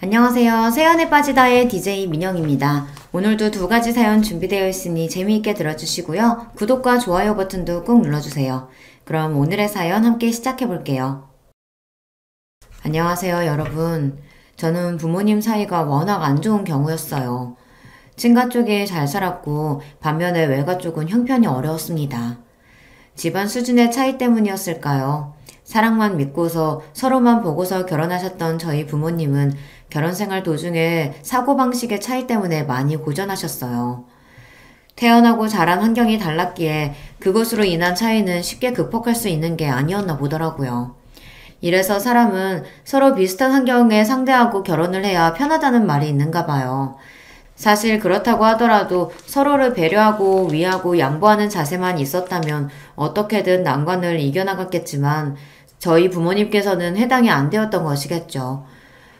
안녕하세요. 세연에 빠지다의 DJ 민영입니다. 오늘도 두 가지 사연 준비되어 있으니 재미있게 들어주시고요. 구독과 좋아요 버튼도 꾹 눌러주세요. 그럼 오늘의 사연 함께 시작해볼게요. 안녕하세요, 여러분. 저는 부모님 사이가 워낙 안 좋은 경우였어요. 친가 쪽에 잘 살았고 반면에 외가 쪽은 형편이 어려웠습니다. 집안 수준의 차이 때문이었을까요? 사랑만 믿고서 서로만 보고서 결혼하셨던 저희 부모님은 결혼 생활 도중에 사고방식의 차이 때문에 많이 고전하셨어요. 태어나고 자란 환경이 달랐기에 그것으로 인한 차이는 쉽게 극복할 수 있는 게 아니었나 보더라고요. 이래서 사람은 서로 비슷한 환경에 상대하고 결혼을 해야 편하다는 말이 있는가 봐요. 사실 그렇다고 하더라도 서로를 배려하고 위하고 양보하는 자세만 있었다면 어떻게든 난관을 이겨나갔겠지만 저희 부모님께서는 해당이 안 되었던 것이겠죠.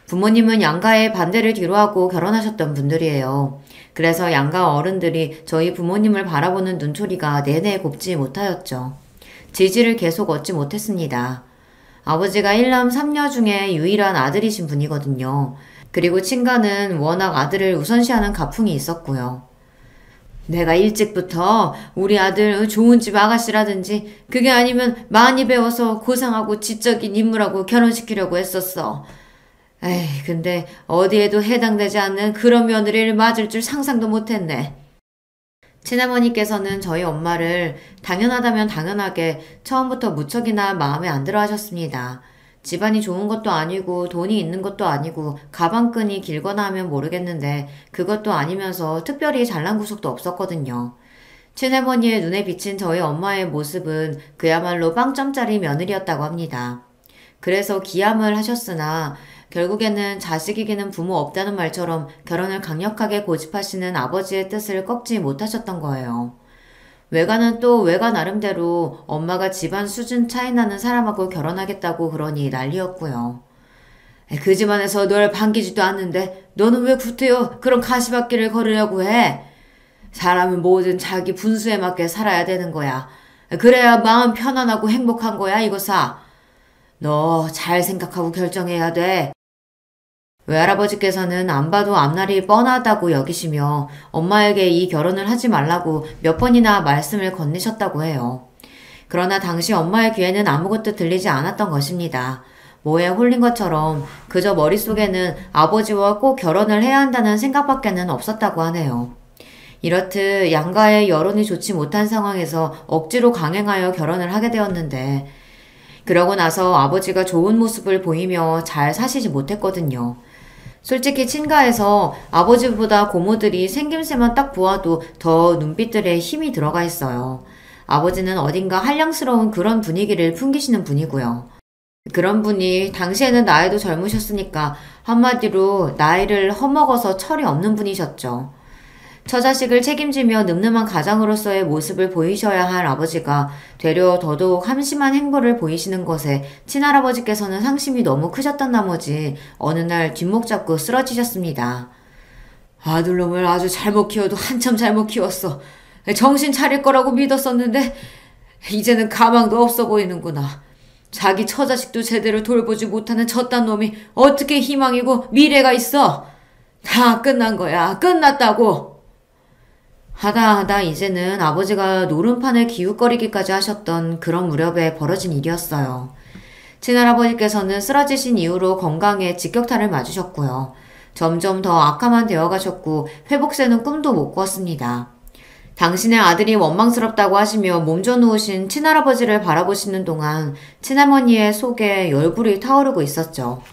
부모님은 양가의 반대를 뒤로하고 결혼하셨던 분들이에요. 그래서 양가 어른들이 저희 부모님을 바라보는 눈초리가 내내 곱지 못하였죠. 지지를 계속 얻지 못했습니다. 아버지가 1남 3녀 중에 유일한 아들이신 분이거든요. 그리고 친가는 워낙 아들을 우선시하는 가풍이 있었고요. 내가 일찍부터 우리 아들 좋은 집 아가씨라든지 그게 아니면 많이 배워서 고상하고 지적인 인물하고 결혼시키려고 했었어. 에이, 근데 어디에도 해당되지 않는 그런 며느리를 맞을 줄 상상도 못했네. 친어머니께서는 저희 엄마를 당연하다면 당연하게 처음부터 무척이나 마음에 안 들어 하셨습니다. 집안이 좋은 것도 아니고 돈이 있는 것도 아니고 가방끈이 길거나 하면 모르겠는데 그것도 아니면서 특별히 잘난 구석도 없었거든요. 친어머니의 눈에 비친 저희 엄마의 모습은 그야말로 빵점짜리 며느리였다고 합니다. 그래서 기함을 하셨으나 결국에는 자식 이기는 부모 없다는 말처럼 결혼을 강력하게 고집하시는 아버지의 뜻을 꺾지 못하셨던 거예요. 외가는 또 외가 나름대로 엄마가 집안 수준 차이 나는 사람하고 결혼하겠다고 그러니 난리였고요. 그 집안에서 널 반기지도 않는데 너는 왜 구태여 그런 가시밭길을 걸으려고 해? 사람은 뭐든 자기 분수에 맞게 살아야 되는 거야. 그래야 마음 편안하고 행복한 거야 이거사. 너 잘 생각하고 결정해야 돼. 외할아버지께서는 안 봐도 앞날이 뻔하다고 여기시며 엄마에게 이 결혼을 하지 말라고 몇 번이나 말씀을 건네셨다고 해요. 그러나 당시 엄마의 귀에는 아무것도 들리지 않았던 것입니다. 뭐에 홀린 것처럼 그저 머릿속에는 아버지와 꼭 결혼을 해야 한다는 생각밖에는 없었다고 하네요. 이렇듯 양가의 여론이 좋지 못한 상황에서 억지로 강행하여 결혼을 하게 되었는데 그러고 나서 아버지가 좋은 모습을 보이며 잘 사시지 못했거든요. 솔직히 친가에서 아버지보다 고모들이 생김새만 딱 보아도 더 눈빛들에 힘이 들어가 있어요. 아버지는 어딘가 한량스러운 그런 분위기를 풍기시는 분이고요. 그런 분이 당시에는 나이도 젊으셨으니까 한마디로 나이를 허먹어서 철이 없는 분이셨죠. 처자식을 책임지며 늠름한 가장으로서의 모습을 보이셔야 할 아버지가 되려 더더욱 함심한 행보를 보이시는 것에 친할아버지께서는 상심이 너무 크셨던 나머지 어느 날 뒷목 잡고 쓰러지셨습니다. 아들놈을 아주 잘못 키워도 한참 잘못 키웠어. 정신 차릴 거라고 믿었었는데 이제는 가망도 없어 보이는구나. 자기 처자식도 제대로 돌보지 못하는 저딴 놈이 어떻게 희망이고 미래가 있어. 다 끝난 거야. 끝났다고. 하다 이제는 아버지가 노름판을 기웃거리기까지 하셨던 그런 무렵에 벌어진 일이었어요. 친할아버지께서는 쓰러지신 이후로 건강에 직격탄을 맞으셨고요. 점점 더 악화만 되어가셨고 회복세는 꿈도 못 꾸었습니다. 당신의 아들이 원망스럽다고 하시며 몸져 누우신 친할아버지를 바라보시는 동안 친할머니의 속에 열불이 타오르고 있었죠.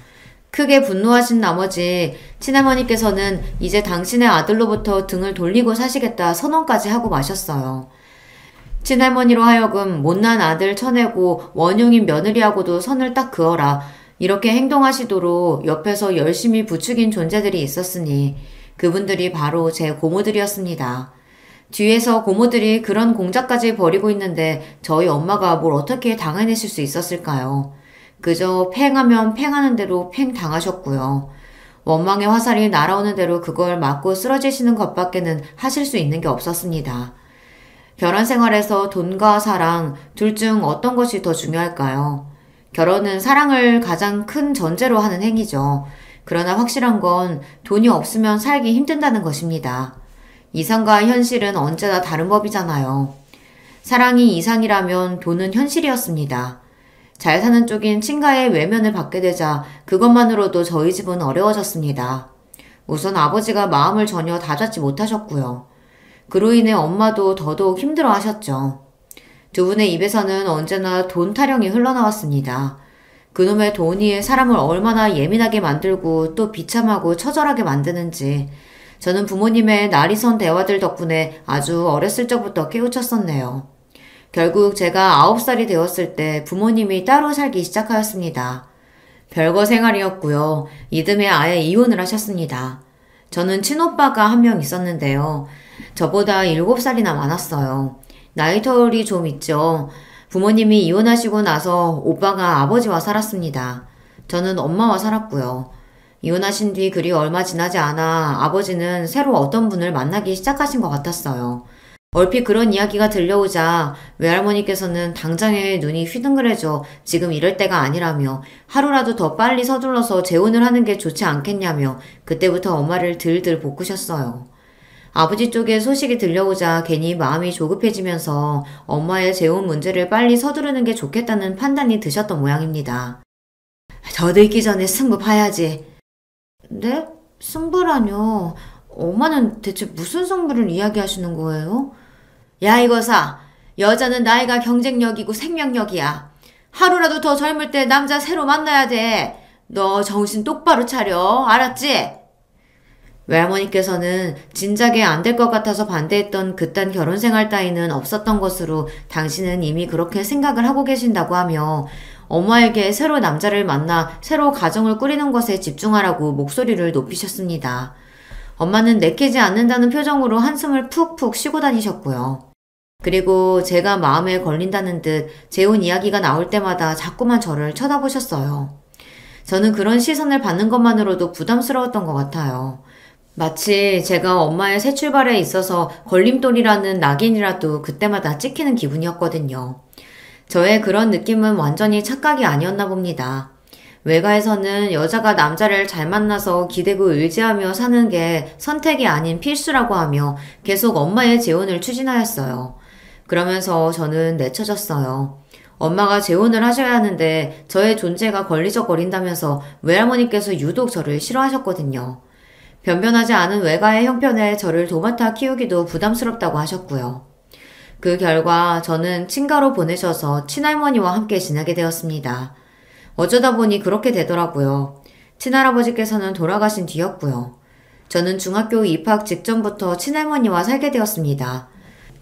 크게 분노하신 나머지 친할머니께서는 이제 당신의 아들로부터 등을 돌리고 사시겠다 선언까지 하고 마셨어요. 친할머니로 하여금 못난 아들 쳐내고 원흉인 며느리하고도 선을 딱 그어라 이렇게 행동하시도록 옆에서 열심히 부추긴 존재들이 있었으니 그분들이 바로 제 고모들이었습니다. 뒤에서 고모들이 그런 공작까지 벌이고 있는데 저희 엄마가 뭘 어떻게 당해내실 수 있었을까요? 그저 팽하면 팽하는 대로 팽 당하셨고요. 원망의 화살이 날아오는 대로 그걸 맞고 쓰러지시는 것밖에는 하실 수 있는 게 없었습니다. 결혼 생활에서 돈과 사랑 둘 중 어떤 것이 더 중요할까요? 결혼은 사랑을 가장 큰 전제로 하는 행위죠. 그러나 확실한 건 돈이 없으면 살기 힘든다는 것입니다. 이상과 현실은 언제나 다른 법이잖아요. 사랑이 이상이라면 돈은 현실이었습니다. 잘 사는 쪽인 친가의 외면을 받게 되자 그것만으로도 저희 집은 어려워졌습니다. 우선 아버지가 마음을 전혀 다잡지 못하셨고요. 그로 인해 엄마도 더더욱 힘들어 하셨죠. 두 분의 입에서는 언제나 돈 타령이 흘러나왔습니다. 그놈의 돈이 사람을 얼마나 예민하게 만들고 또 비참하고 처절하게 만드는지 저는 부모님의 날이 선 대화들 덕분에 아주 어렸을 적부터 깨우쳤었네요. 결국 제가 9살이 되었을 때 부모님이 따로 살기 시작하였습니다. 별거 생활이었고요. 이듬해 아예 이혼을 하셨습니다. 저는 친오빠가 한 명 있었는데요. 저보다 7살이나 많았어요. 나이 터울이 좀 있죠. 부모님이 이혼하시고 나서 오빠가 아버지와 살았습니다. 저는 엄마와 살았고요. 이혼하신 뒤 그리 얼마 지나지 않아 아버지는 새로 어떤 분을 만나기 시작하신 것 같았어요. 얼핏 그런 이야기가 들려오자 외할머니께서는 당장에 눈이 휘둥그레져 지금 이럴 때가 아니라며 하루라도 더 빨리 서둘러서 재혼을 하는 게 좋지 않겠냐며 그때부터 엄마를 들들 볶으셨어요. 아버지 쪽에 소식이 들려오자 괜히 마음이 조급해지면서 엄마의 재혼 문제를 빨리 서두르는 게 좋겠다는 판단이 드셨던 모양입니다. 더 늙기 전에 승부 파야지. 네? 승부라뇨? 엄마는 대체 무슨 승부를 이야기하시는 거예요? 야 이거사, 여자는 나이가 경쟁력이고 생명력이야. 하루라도 더 젊을 때 남자 새로 만나야 돼. 너 정신 똑바로 차려. 알았지? 외할머니께서는 진작에 안 될 것 같아서 반대했던 그딴 결혼생활 따위는 없었던 것으로 당신은 이미 그렇게 생각을 하고 계신다고 하며 엄마에게 새로 남자를 만나 새로 가정을 꾸리는 것에 집중하라고 목소리를 높이셨습니다. 엄마는 내키지 않는다는 표정으로 한숨을 푹푹 쉬고 다니셨고요. 그리고 제가 마음에 걸린다는 듯 재혼 이야기가 나올 때마다 자꾸만 저를 쳐다보셨어요. 저는 그런 시선을 받는 것만으로도 부담스러웠던 것 같아요. 마치 제가 엄마의 새 출발에 있어서 걸림돌이라는 낙인이라도 그때마다 찍히는 기분이었거든요. 저의 그런 느낌은 완전히 착각이 아니었나 봅니다. 외가에서는 여자가 남자를 잘 만나서 기대고 의지하며 사는 게 선택이 아닌 필수라고 하며 계속 엄마의 재혼을 추진하였어요. 그러면서 저는 내쳐졌어요. 엄마가 재혼을 하셔야 하는데 저의 존재가 걸리적거린다면서 외할머니께서 유독 저를 싫어하셨거든요. 변변하지 않은 외가의 형편에 저를 도맡아 키우기도 부담스럽다고 하셨고요. 그 결과 저는 친가로 보내셔서 친할머니와 함께 지내게 되었습니다. 어쩌다 보니 그렇게 되더라고요. 친할아버지께서는 돌아가신 뒤였고요. 저는 중학교 입학 직전부터 친할머니와 살게 되었습니다.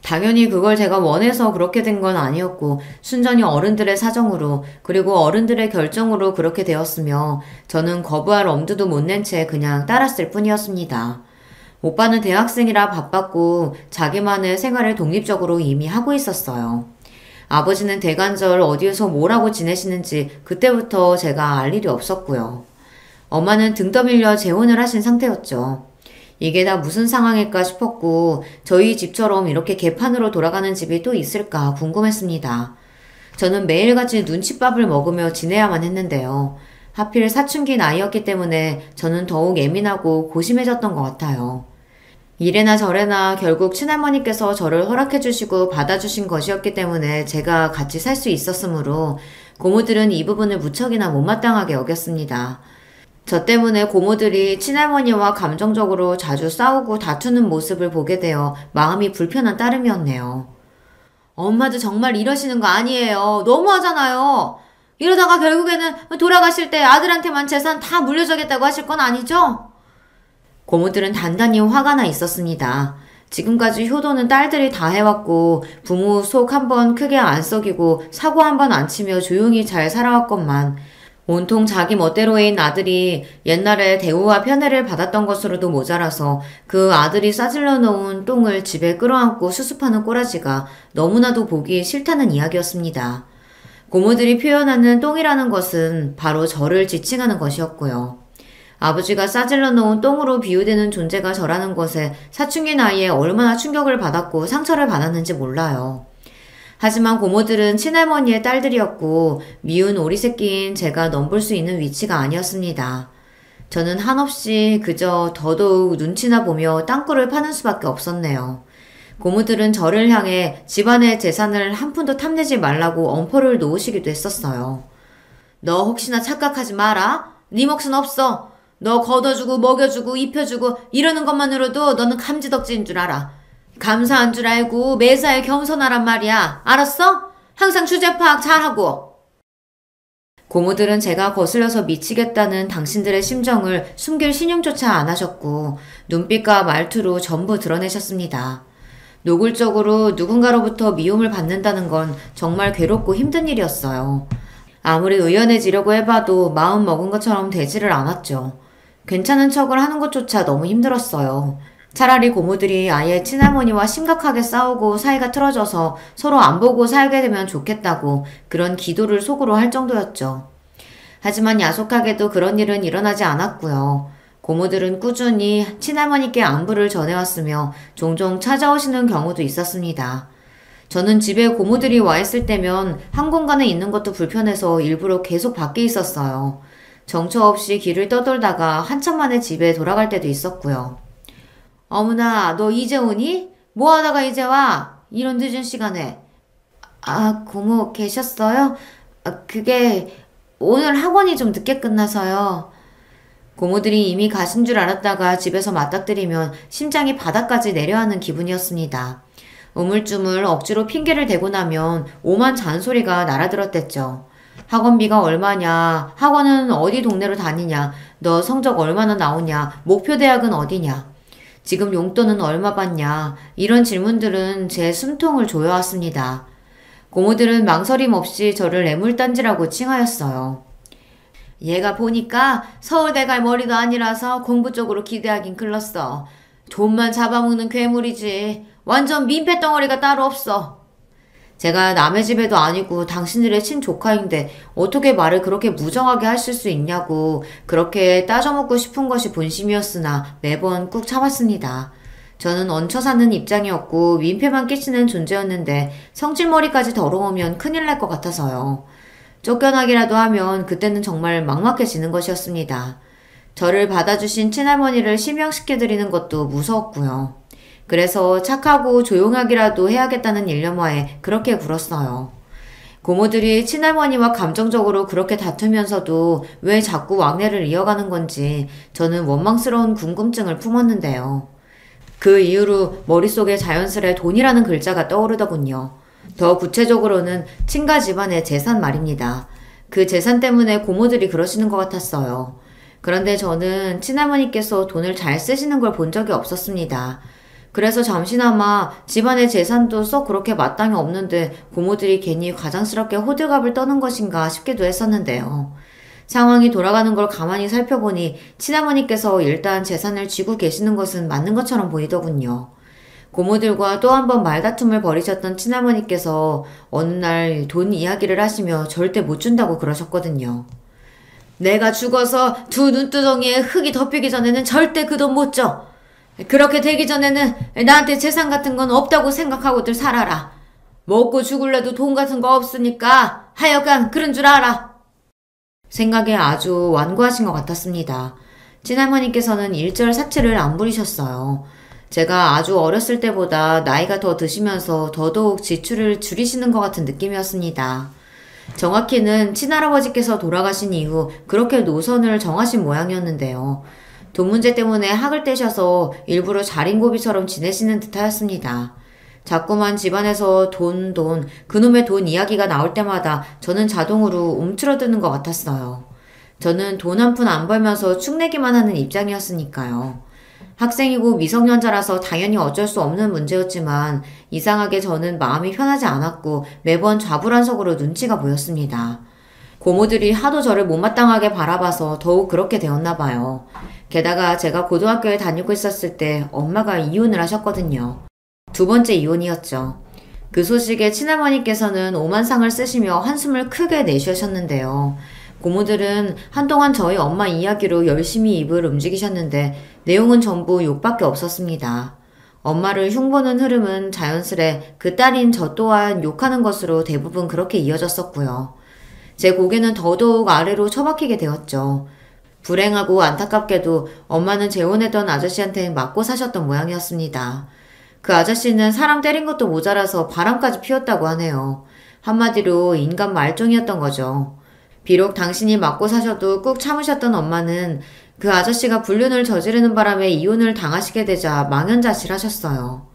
당연히 그걸 제가 원해서 그렇게 된 건 아니었고 순전히 어른들의 사정으로 그리고 어른들의 결정으로 그렇게 되었으며 저는 거부할 엄두도 못 낸 채 그냥 따랐을 뿐이었습니다. 오빠는 대학생이라 바빴고 자기만의 생활을 독립적으로 이미 하고 있었어요. 아버지는 대관절 어디에서 뭘 하고 지내시는지 그때부터 제가 알 일이 없었고요. 엄마는 등 떠밀려 재혼을 하신 상태였죠. 이게 다 무슨 상황일까 싶었고 저희 집처럼 이렇게 개판으로 돌아가는 집이 또 있을까 궁금했습니다. 저는 매일같이 눈칫밥을 먹으며 지내야만 했는데요. 하필 사춘기 나이였기 때문에 저는 더욱 예민하고 고심해졌던 것 같아요. 이래나 저래나 결국 친할머니께서 저를 허락해주시고 받아주신 것이었기 때문에 제가 같이 살 수 있었으므로 고모들은 이 부분을 무척이나 못마땅하게 여겼습니다. 저 때문에 고모들이 친할머니와 감정적으로 자주 싸우고 다투는 모습을 보게 되어 마음이 불편한 따름이었네요. 엄마도 정말 이러시는 거 아니에요. 너무하잖아요. 이러다가 결국에는 돌아가실 때 아들한테만 재산 다 물려주겠다고 하실 건 아니죠? 고모들은 단단히 화가 나 있었습니다. 지금까지 효도는 딸들이 다 해왔고 부모 속 한 번 크게 안 썩이고 사고 한 번 안 치며 조용히 잘 살아왔건만 온통 자기 멋대로인 아들이 옛날에 대우와 편애를 받았던 것으로도 모자라서 그 아들이 싸질러 놓은 똥을 집에 끌어안고 수습하는 꼬라지가 너무나도 보기 싫다는 이야기였습니다. 고모들이 표현하는 똥이라는 것은 바로 저를 지칭하는 것이었고요. 아버지가 싸질러 놓은 똥으로 비유되는 존재가 저라는 것에 사춘기 나이에 얼마나 충격을 받았고 상처를 받았는지 몰라요. 하지만 고모들은 친할머니의 딸들이었고 미운 오리 새끼인 제가 넘볼 수 있는 위치가 아니었습니다. 저는 한없이 그저 더더욱 눈치나 보며 땅굴을 파는 수밖에 없었네요. 고모들은 저를 향해 집안의 재산을 한 푼도 탐내지 말라고 엄포를 놓으시기도 했었어요. 너 혹시나 착각하지 마라. 네 몫은 없어. 너 걷어주고 먹여주고 입혀주고 이러는 것만으로도 너는 감지덕지인 줄 알아. 감사한 줄 알고 매사에 겸손하란 말이야. 알았어? 항상 주제 파악 잘하고. 고모들은 제가 거슬려서 미치겠다는 당신들의 심정을 숨길 신용조차 안 하셨고 눈빛과 말투로 전부 드러내셨습니다. 노골적으로 누군가로부터 미움을 받는다는 건 정말 괴롭고 힘든 일이었어요. 아무리 의연해지려고 해봐도 마음 먹은 것처럼 되지를 않았죠. 괜찮은 척을 하는 것조차 너무 힘들었어요. 차라리 고모들이 아예 친할머니와 심각하게 싸우고 사이가 틀어져서 서로 안 보고 살게 되면 좋겠다고 그런 기도를 속으로 할 정도였죠. 하지만 야속하게도 그런 일은 일어나지 않았고요. 고모들은 꾸준히 친할머니께 안부를 전해왔으며 종종 찾아오시는 경우도 있었습니다. 저는 집에 고모들이 와 있을 때면 한 공간에 있는 것도 불편해서 일부러 계속 밖에 있었어요. 정처 없이 길을 떠돌다가 한참 만에 집에 돌아갈 때도 있었고요. 어머나, 너 이제 오니? 뭐 하다가 이제 와? 이런 늦은 시간에. 아, 고모 계셨어요? 그게 오늘 학원이 좀 늦게 끝나서요. 고모들이 이미 가신 줄 알았다가 집에서 맞닥뜨리면 심장이 바닥까지 내려앉는 기분이었습니다. 우물쭈물 억지로 핑계를 대고 나면 오만 잔소리가 날아들었댔죠. 학원비가 얼마냐, 학원은 어디 동네로 다니냐, 너 성적 얼마나 나오냐, 목표 대학은 어디냐, 지금 용돈은 얼마 받냐, 이런 질문들은 제 숨통을 조여왔습니다. 고모들은 망설임 없이 저를 애물단지라고 칭하였어요. 얘가 보니까 서울대 갈 머리도 아니라서 공부 쪽으로 기대하긴 글렀어. 돈만 잡아먹는 괴물이지. 완전 민폐덩어리가 따로 없어. 제가 남의 집에도 아니고 당신들의 친조카인데 어떻게 말을 그렇게 무정하게 하실 수 있냐고 그렇게 따져먹고 싶은 것이 본심이었으나 매번 꾹 참았습니다. 저는 얹혀 사는 입장이었고 민폐만 끼치는 존재였는데 성질머리까지 더러우면 큰일 날 것 같아서요. 쫓겨나기라도 하면 그때는 정말 막막해지는 것이었습니다. 저를 받아주신 친할머니를 실명시켜드리는 것도 무서웠고요. 그래서 착하고 조용하기라도 해야겠다는 일념하에 그렇게 굴었어요. 고모들이 친할머니와 감정적으로 그렇게 다투면서도 왜 자꾸 왕래를 이어가는 건지 저는 원망스러운 궁금증을 품었는데요. 그 이후로 머릿속에 자연스레 돈이라는 글자가 떠오르더군요. 더 구체적으로는 친가 집안의 재산 말입니다. 그 재산 때문에 고모들이 그러시는 것 같았어요. 그런데 저는 친할머니께서 돈을 잘 쓰시는 걸 본 적이 없었습니다. 그래서 잠시나마 집안의 재산도 썩 그렇게 마땅히 없는데 고모들이 괜히 과장스럽게 호들갑을 떠는 것인가 싶기도 했었는데요. 상황이 돌아가는 걸 가만히 살펴보니 친할머니께서 일단 재산을 쥐고 계시는 것은 맞는 것처럼 보이더군요. 고모들과 또 한 번 말다툼을 벌이셨던 친할머니께서 어느 날 돈 이야기를 하시며 절대 못 준다고 그러셨거든요. 내가 죽어서 두 눈두덩이에 흙이 덮이기 전에는 절대 그 돈 못 줘. 그렇게 되기 전에는 나한테 재산 같은 건 없다고 생각하고들 살아라. 먹고 죽을래도 돈 같은 거 없으니까 하여간 그런 줄 알아. 생각에 아주 완고하신 것 같았습니다. 친할머니께서는 일절사치를 안 부리셨어요. 제가 아주 어렸을 때보다 나이가 더 드시면서 더더욱 지출을 줄이시는 것 같은 느낌이었습니다. 정확히는 친할아버지께서 돌아가신 이후 그렇게 노선을 정하신 모양이었는데요. 돈 문제 때문에 학을 떼셔서 일부러 자린고비처럼 지내시는 듯하였습니다. 자꾸만 집안에서 돈, 그놈의 돈 이야기가 나올 때마다 저는 자동으로 움츠러드는 것 같았어요. 저는 돈 한 푼 안 벌면서 축내기만 하는 입장이었으니까요. 학생이고 미성년자라서 당연히 어쩔 수 없는 문제였지만 이상하게 저는 마음이 편하지 않았고 매번 좌불안석으로 눈치가 보였습니다. 고모들이 하도 저를 못마땅하게 바라봐서 더욱 그렇게 되었나 봐요. 게다가 제가 고등학교에 다니고 있었을 때 엄마가 이혼을 하셨거든요. 두 번째 이혼이었죠. 그 소식에 친할머니께서는 오만상을 쓰시며 한숨을 크게 내쉬셨는데요. 고모들은 한동안 저희 엄마 이야기로 열심히 입을 움직이셨는데 내용은 전부 욕밖에 없었습니다. 엄마를 흉보는 흐름은 자연스레 그 딸인 저 또한 욕하는 것으로 대부분 그렇게 이어졌었고요. 제 고개는 더더욱 아래로 처박히게 되었죠. 불행하고 안타깝게도 엄마는 재혼했던 아저씨한테 맞고 사셨던 모양이었습니다. 그 아저씨는 사람 때린 것도 모자라서 바람까지 피웠다고 하네요. 한마디로 인간 말종이었던 거죠. 비록 당신이 맞고 사셔도 꾹 참으셨던 엄마는 그 아저씨가 불륜을 저지르는 바람에 이혼을 당하시게 되자 망연자실하셨어요.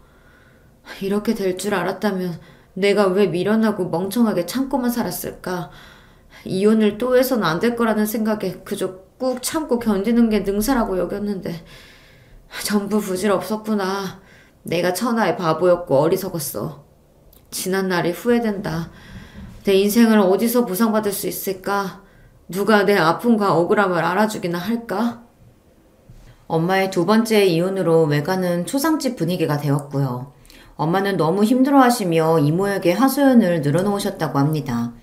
이렇게 될 줄 알았다면 내가 왜 미련하고 멍청하게 참고만 살았을까? 이혼을 또 해서는 안 될 거라는 생각에 그저 꾹 참고 견디는 게 능사라고 여겼는데 전부 부질없었구나. 내가 천하의 바보였고 어리석었어. 지난 날이 후회된다. 내 인생을 어디서 보상받을 수 있을까? 누가 내 아픔과 억울함을 알아주기나 할까? 엄마의 두 번째 이혼으로 외가는 초상집 분위기가 되었고요. 엄마는 너무 힘들어하시며 이모에게 하소연을 늘어놓으셨다고 합니다.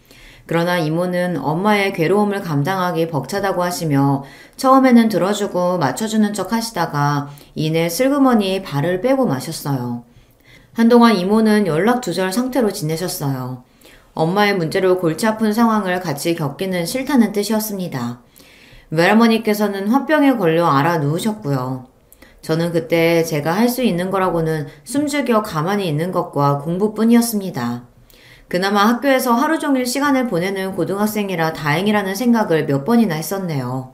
그러나 이모는 엄마의 괴로움을 감당하기 벅차다고 하시며 처음에는 들어주고 맞춰주는 척 하시다가 이내 슬그머니 발을 빼고 마셨어요. 한동안 이모는 연락두절 상태로 지내셨어요. 엄마의 문제로 골치 아픈 상황을 같이 겪기는 싫다는 뜻이었습니다. 외할머니께서는 화병에 걸려 알아 누우셨고요. 저는 그때 제가 할 수 있는 거라고는 숨죽여 가만히 있는 것과 공부뿐이었습니다. 그나마 학교에서 하루 종일 시간을 보내는 고등학생이라 다행이라는 생각을 몇 번이나 했었네요.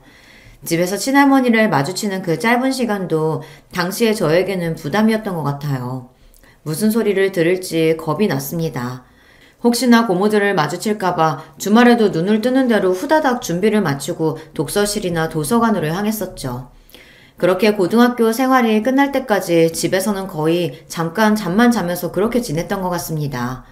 집에서 친할머니를 마주치는 그 짧은 시간도 당시에 저에게는 부담이었던 것 같아요. 무슨 소리를 들을지 겁이 났습니다. 혹시나 고모들을 마주칠까봐 주말에도 눈을 뜨는 대로 후다닥 준비를 마치고 독서실이나 도서관으로 향했었죠. 그렇게 고등학교 생활이 끝날 때까지 집에서는 거의 잠깐 잠만 자면서 그렇게 지냈던 것 같습니다.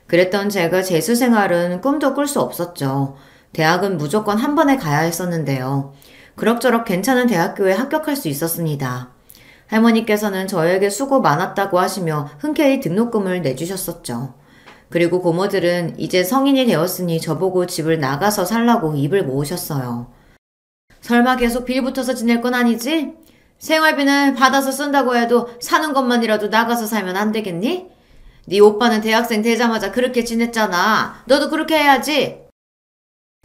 그랬던 제가 재수 생활은 꿈도 꿀 수 없었죠. 대학은 무조건 한 번에 가야 했었는데요. 그럭저럭 괜찮은 대학교에 합격할 수 있었습니다. 할머니께서는 저에게 수고 많았다고 하시며 흔쾌히 등록금을 내주셨었죠. 그리고 고모들은 이제 성인이 되었으니 저보고 집을 나가서 살라고 입을 모으셨어요. 설마 계속 빌 붙어서 지낼 건 아니지? 생활비는 받아서 쓴다고 해도 사는 것만이라도 나가서 살면 안 되겠니? 네 오빠는 대학생 되자마자 그렇게 지냈잖아. 너도 그렇게 해야지.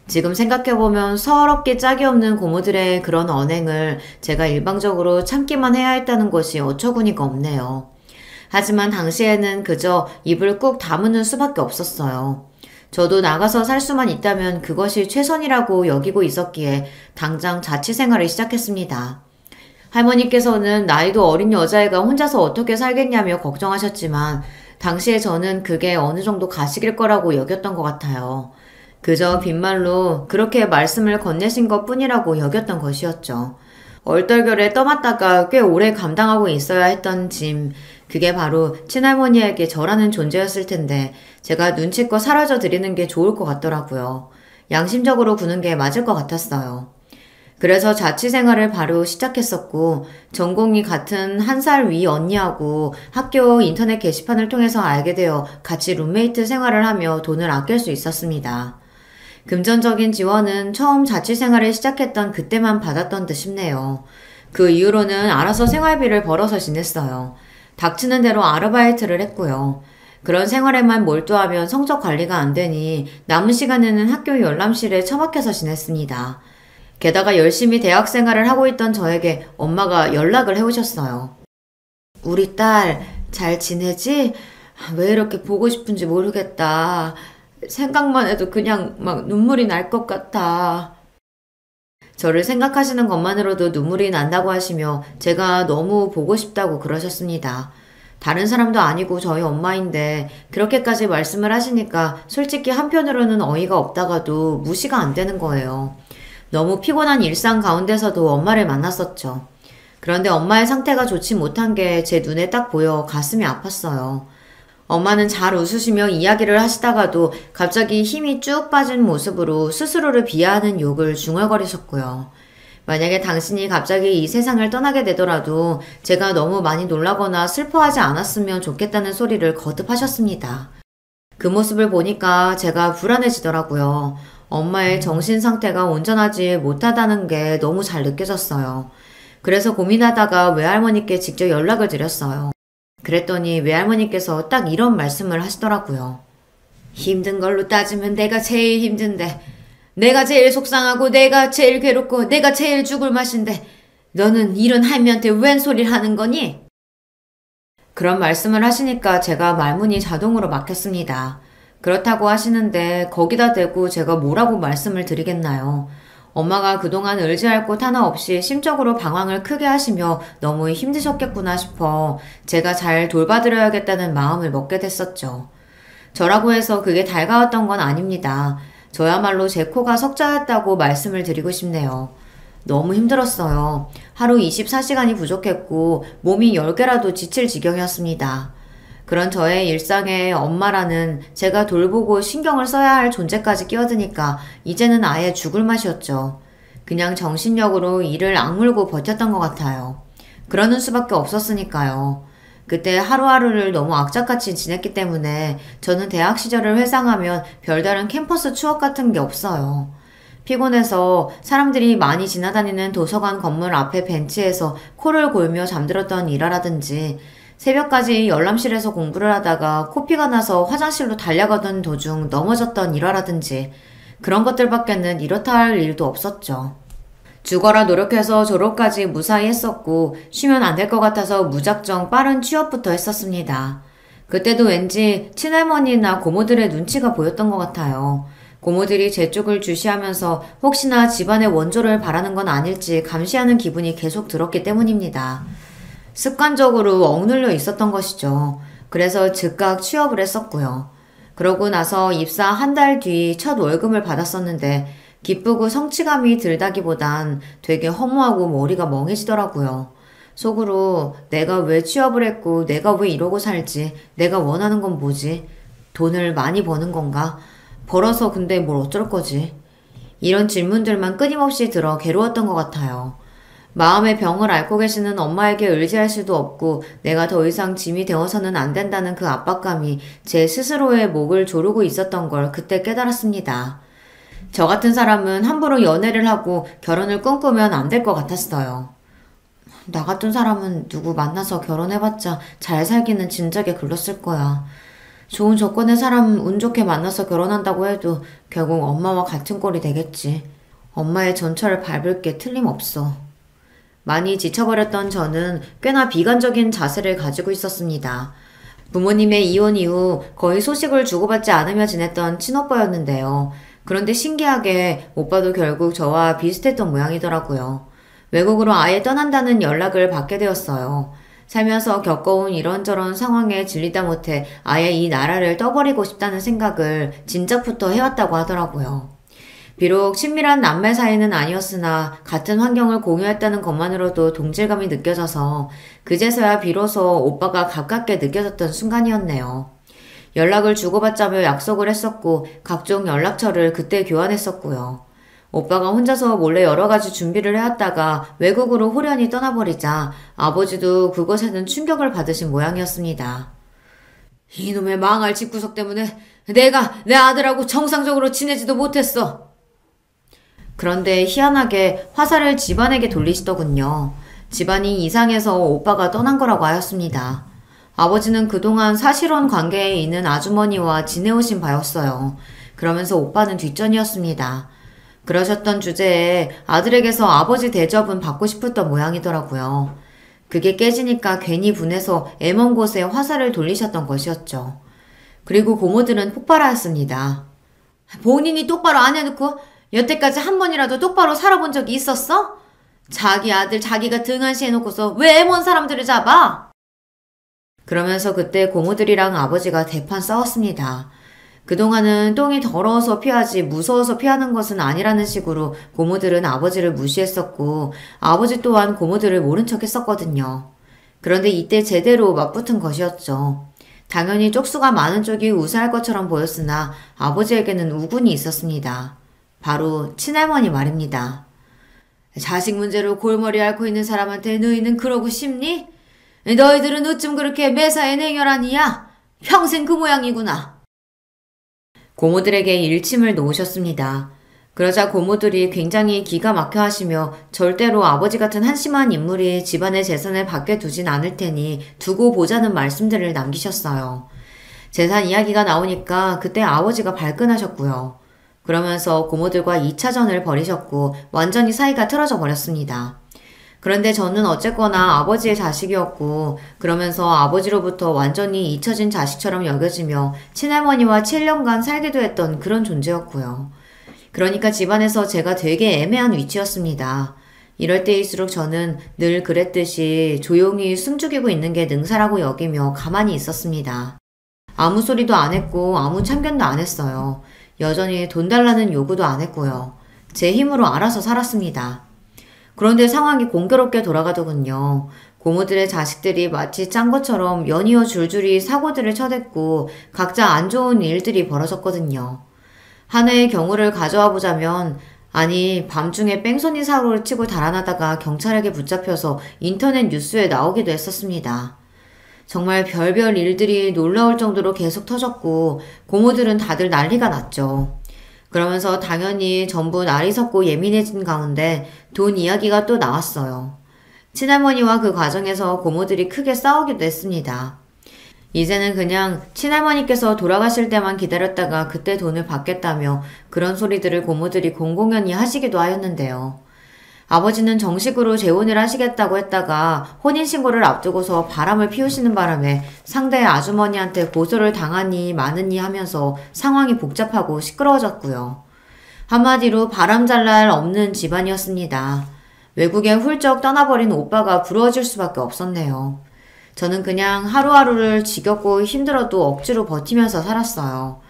지금 생각해보면 서럽게 짝이 없는 고모들의 그런 언행을 제가 일방적으로 참기만 해야 했다는 것이 어처구니가 없네요. 하지만 당시에는 그저 입을 꾹 다무는 수밖에 없었어요. 저도 나가서 살 수만 있다면 그것이 최선이라고 여기고 있었기에 당장 자취생활을 시작했습니다. 할머니께서는 나이도 어린 여자애가 혼자서 어떻게 살겠냐며 걱정하셨지만 당시에 저는 그게 어느 정도 가식일 거라고 여겼던 것 같아요. 그저 빈말로 그렇게 말씀을 건네신 것 뿐이라고 여겼던 것이었죠. 얼떨결에 떠맡다가 꽤 오래 감당하고 있어야 했던 짐, 그게 바로 친할머니에게 저라는 존재였을 텐데 제가 눈치껏 사라져 드리는 게 좋을 것 같더라고요. 양심적으로 구는 게 맞을 것 같았어요. 그래서 자취생활을 바로 시작했었고 전공이 같은 한 살 위 언니하고 학교 인터넷 게시판을 통해서 알게 되어 같이 룸메이트 생활을 하며 돈을 아낄 수 있었습니다. 금전적인 지원은 처음 자취생활을 시작했던 그때만 받았던 듯 싶네요. 그 이후로는 알아서 생활비를 벌어서 지냈어요. 닥치는 대로 아르바이트를 했고요. 그런 생활에만 몰두하면 성적 관리가 안 되니 남은 시간에는 학교 열람실에 처박혀서 지냈습니다. 게다가 열심히 대학 생활을 하고 있던 저에게 엄마가 연락을 해오셨어요. 우리 딸 잘 지내지? 왜 이렇게 보고 싶은지 모르겠다. 생각만 해도 그냥 막 눈물이 날 것 같아. 저를 생각하시는 것만으로도 눈물이 난다고 하시며 제가 너무 보고 싶다고 그러셨습니다. 다른 사람도 아니고 저희 엄마인데 그렇게까지 말씀을 하시니까 솔직히 한편으로는 어이가 없다가도 무시가 안 되는 거예요. 너무 피곤한 일상 가운데서도 엄마를 만났었죠. 그런데 엄마의 상태가 좋지 못한 게 제 눈에 딱 보여 가슴이 아팠어요. 엄마는 잘 웃으시며 이야기를 하시다가도 갑자기 힘이 쭉 빠진 모습으로 스스로를 비하하는 욕을 중얼거리셨고요. 만약에 당신이 갑자기 이 세상을 떠나게 되더라도 제가 너무 많이 놀라거나 슬퍼하지 않았으면 좋겠다는 소리를 거듭하셨습니다. 그 모습을 보니까 제가 불안해지더라고요. 엄마의 정신 상태가 온전하지 못하다는 게 너무 잘 느껴졌어요. 그래서 고민하다가 외할머니께 직접 연락을 드렸어요. 그랬더니 외할머니께서 딱 이런 말씀을 하시더라고요. 힘든 걸로 따지면 내가 제일 힘든데 내가 제일 속상하고 내가 제일 괴롭고 내가 제일 죽을 맛인데 너는 이런 할미한테 웬 소리를 하는 거니? 그런 말씀을 하시니까 제가 말문이 자동으로 막혔습니다. 그렇다고 하시는데 거기다 대고 제가 뭐라고 말씀을 드리겠나요? 엄마가 그동안 의지할 곳 하나 없이 심적으로 방황을 크게 하시며 너무 힘드셨겠구나 싶어 제가 잘 돌봐드려야겠다는 마음을 먹게 됐었죠. 저라고 해서 그게 달가웠던 건 아닙니다. 저야말로 제 코가 석자였다고 말씀을 드리고 싶네요. 너무 힘들었어요. 하루 24시간이 부족했고 몸이 10개라도 지칠 지경이었습니다. 그런 저의 일상에 엄마라는 제가 돌보고 신경을 써야 할 존재까지 끼어드니까 이제는 아예 죽을 맛이었죠. 그냥 정신력으로 이를 악물고 버텼던 것 같아요. 그러는 수밖에 없었으니까요. 그때 하루하루를 너무 악착같이 지냈기 때문에 저는 대학 시절을 회상하면 별다른 캠퍼스 추억 같은 게 없어요. 피곤해서 사람들이 많이 지나다니는 도서관 건물 앞에 벤치에서 코를 골며 잠들었던 일화라든지 새벽까지 열람실에서 공부를 하다가 코피가 나서 화장실로 달려가던 도중 넘어졌던 일화라든지 그런 것들밖에는 이렇다 할 일도 없었죠. 죽어라 노력해서 졸업까지 무사히 했었고 쉬면 안 될 것 같아서 무작정 빠른 취업부터 했었습니다. 그때도 왠지 친할머니나 고모들의 눈치가 보였던 것 같아요. 고모들이 제 쪽을 주시하면서 혹시나 집안의 원조를 바라는 건 아닐지 감시하는 기분이 계속 들었기 때문입니다. 습관적으로 억눌려 있었던 것이죠. 그래서 즉각 취업을 했었고요. 그러고 나서 입사 한 달 뒤 첫 월급을 받았었는데 기쁘고 성취감이 들다기보단 되게 허무하고 머리가 멍해지더라고요. 속으로 내가 왜 취업을 했고 내가 왜 이러고 살지? 내가 원하는 건 뭐지? 돈을 많이 버는 건가? 벌어서 근데 뭘 어쩔 거지? 이런 질문들만 끊임없이 들어 괴로웠던 것 같아요. 마음의 병을 앓고 계시는 엄마에게 의지할 수도 없고 내가 더 이상 짐이 되어서는 안 된다는 그 압박감이 제 스스로의 목을 조르고 있었던 걸 그때 깨달았습니다. 저 같은 사람은 함부로 연애를 하고 결혼을 꿈꾸면 안 될 것 같았어요. 나 같은 사람은 누구 만나서 결혼해봤자 잘 살기는 진작에 글렀을 거야. 좋은 조건의 사람 운 좋게 만나서 결혼한다고 해도 결국 엄마와 같은 꼴이 되겠지. 엄마의 전철을 밟을 게 틀림없어. 많이 지쳐버렸던 저는 꽤나 비관적인 자세를 가지고 있었습니다. 부모님의 이혼 이후 거의 소식을 주고받지 않으며 지냈던 친오빠였는데요. 그런데 신기하게 오빠도 결국 저와 비슷했던 모양이더라고요. 외국으로 아예 떠난다는 연락을 받게 되었어요. 살면서 겪어온 이런저런 상황에 질리다 못해 아예 이 나라를 떠버리고 싶다는 생각을 진작부터 해왔다고 하더라고요. 비록 친밀한 남매 사이는 아니었으나 같은 환경을 공유했다는 것만으로도 동질감이 느껴져서 그제서야 비로소 오빠가 가깝게 느껴졌던 순간이었네요. 연락을 주고받자며 약속을 했었고 각종 연락처를 그때 교환했었고요. 오빠가 혼자서 몰래 여러가지 준비를 해왔다가 외국으로 홀연히 떠나버리자 아버지도 그것에는 충격을 받으신 모양이었습니다. 이놈의 망할 집구석 때문에 내가 내 아들하고 정상적으로 지내지도 못했어. 그런데 희한하게 화살을 집안에게 돌리시더군요. 집안이 이상해서 오빠가 떠난 거라고 하였습니다. 아버지는 그동안 사실혼 관계에 있는 아주머니와 지내오신 바였어요. 그러면서 오빠는 뒷전이었습니다. 그러셨던 주제에 아들에게서 아버지 대접은 받고 싶었던 모양이더라고요. 그게 깨지니까 괜히 분해서 애먼 곳에 화살을 돌리셨던 것이었죠. 그리고 고모들은 폭발하였습니다. 본인이 똑바로 안 해놓고 여태까지 한 번이라도 똑바로 살아본 적이 있었어? 자기 아들 자기가 등한시 해놓고서 왜 애먼 사람들을 잡아? 그러면서 그때 고모들이랑 아버지가 대판 싸웠습니다. 그동안은 똥이 더러워서 피하지 무서워서 피하는 것은 아니라는 식으로 고모들은 아버지를 무시했었고 아버지 또한 고모들을 모른 척 했었거든요. 그런데 이때 제대로 맞붙은 것이었죠. 당연히 쪽수가 많은 쪽이 우세할 것처럼 보였으나 아버지에게는 우군이 있었습니다. 바로 친할머니 말입니다. 자식 문제로 골머리 앓고 있는 사람한테 너희는 그러고 싶니? 너희들은 어쩜 그렇게 매사에 냉혈하니야? 평생 그 모양이구나. 고모들에게 일침을 놓으셨습니다. 그러자 고모들이 굉장히 기가 막혀 하시며 절대로 아버지 같은 한심한 인물이 집안의 재산을 밖에 두진 않을 테니 두고 보자는 말씀들을 남기셨어요. 재산 이야기가 나오니까 그때 아버지가 발끈하셨고요. 그러면서 고모들과 2차전을 벌이셨고 완전히 사이가 틀어져 버렸습니다. 그런데 저는 어쨌거나 아버지의 자식이었고 그러면서 아버지로부터 완전히 잊혀진 자식처럼 여겨지며 친할머니와 7년간 살기도 했던 그런 존재였고요. 그러니까 집안에서 제가 되게 애매한 위치였습니다. 이럴 때일수록 저는 늘 그랬듯이 조용히 숨죽이고 있는 게 능사라고 여기며 가만히 있었습니다. 아무 소리도 안 했고 아무 참견도 안 했어요. 여전히 돈 달라는 요구도 안 했고요. 제 힘으로 알아서 살았습니다. 그런데 상황이 공교롭게 돌아가더군요. 고모들의 자식들이 마치 짠 것처럼 연이어 줄줄이 사고들을 쳐댔고 각자 안 좋은 일들이 벌어졌거든요. 하나의 경우를 가져와 보자면 아니 밤중에 뺑소니 사고를 치고 달아나다가 경찰에게 붙잡혀서 인터넷 뉴스에 나오기도 했었습니다. 정말 별별 일들이 놀라울 정도로 계속 터졌고 고모들은 다들 난리가 났죠. 그러면서 당연히 전부 날이 섰고 예민해진 가운데 돈 이야기가 또 나왔어요. 친할머니와 그 과정에서 고모들이 크게 싸우기도 했습니다. 이제는 그냥 친할머니께서 돌아가실 때만 기다렸다가 그때 돈을 받겠다며 그런 소리들을 고모들이 공공연히 하시기도 하였는데요. 아버지는 정식으로 재혼을 하시겠다고 했다가 혼인신고를 앞두고서 바람을 피우시는 바람에 상대의 아주머니한테 고소를 당하니 마느니 하면서 상황이 복잡하고 시끄러워졌고요. 한마디로 바람잘 날 없는 집안이었습니다. 외국에 훌쩍 떠나버린 오빠가 부러워질 수밖에 없었네요. 저는 그냥 하루하루를 지겹고 힘들어도 억지로 버티면서 살았어요.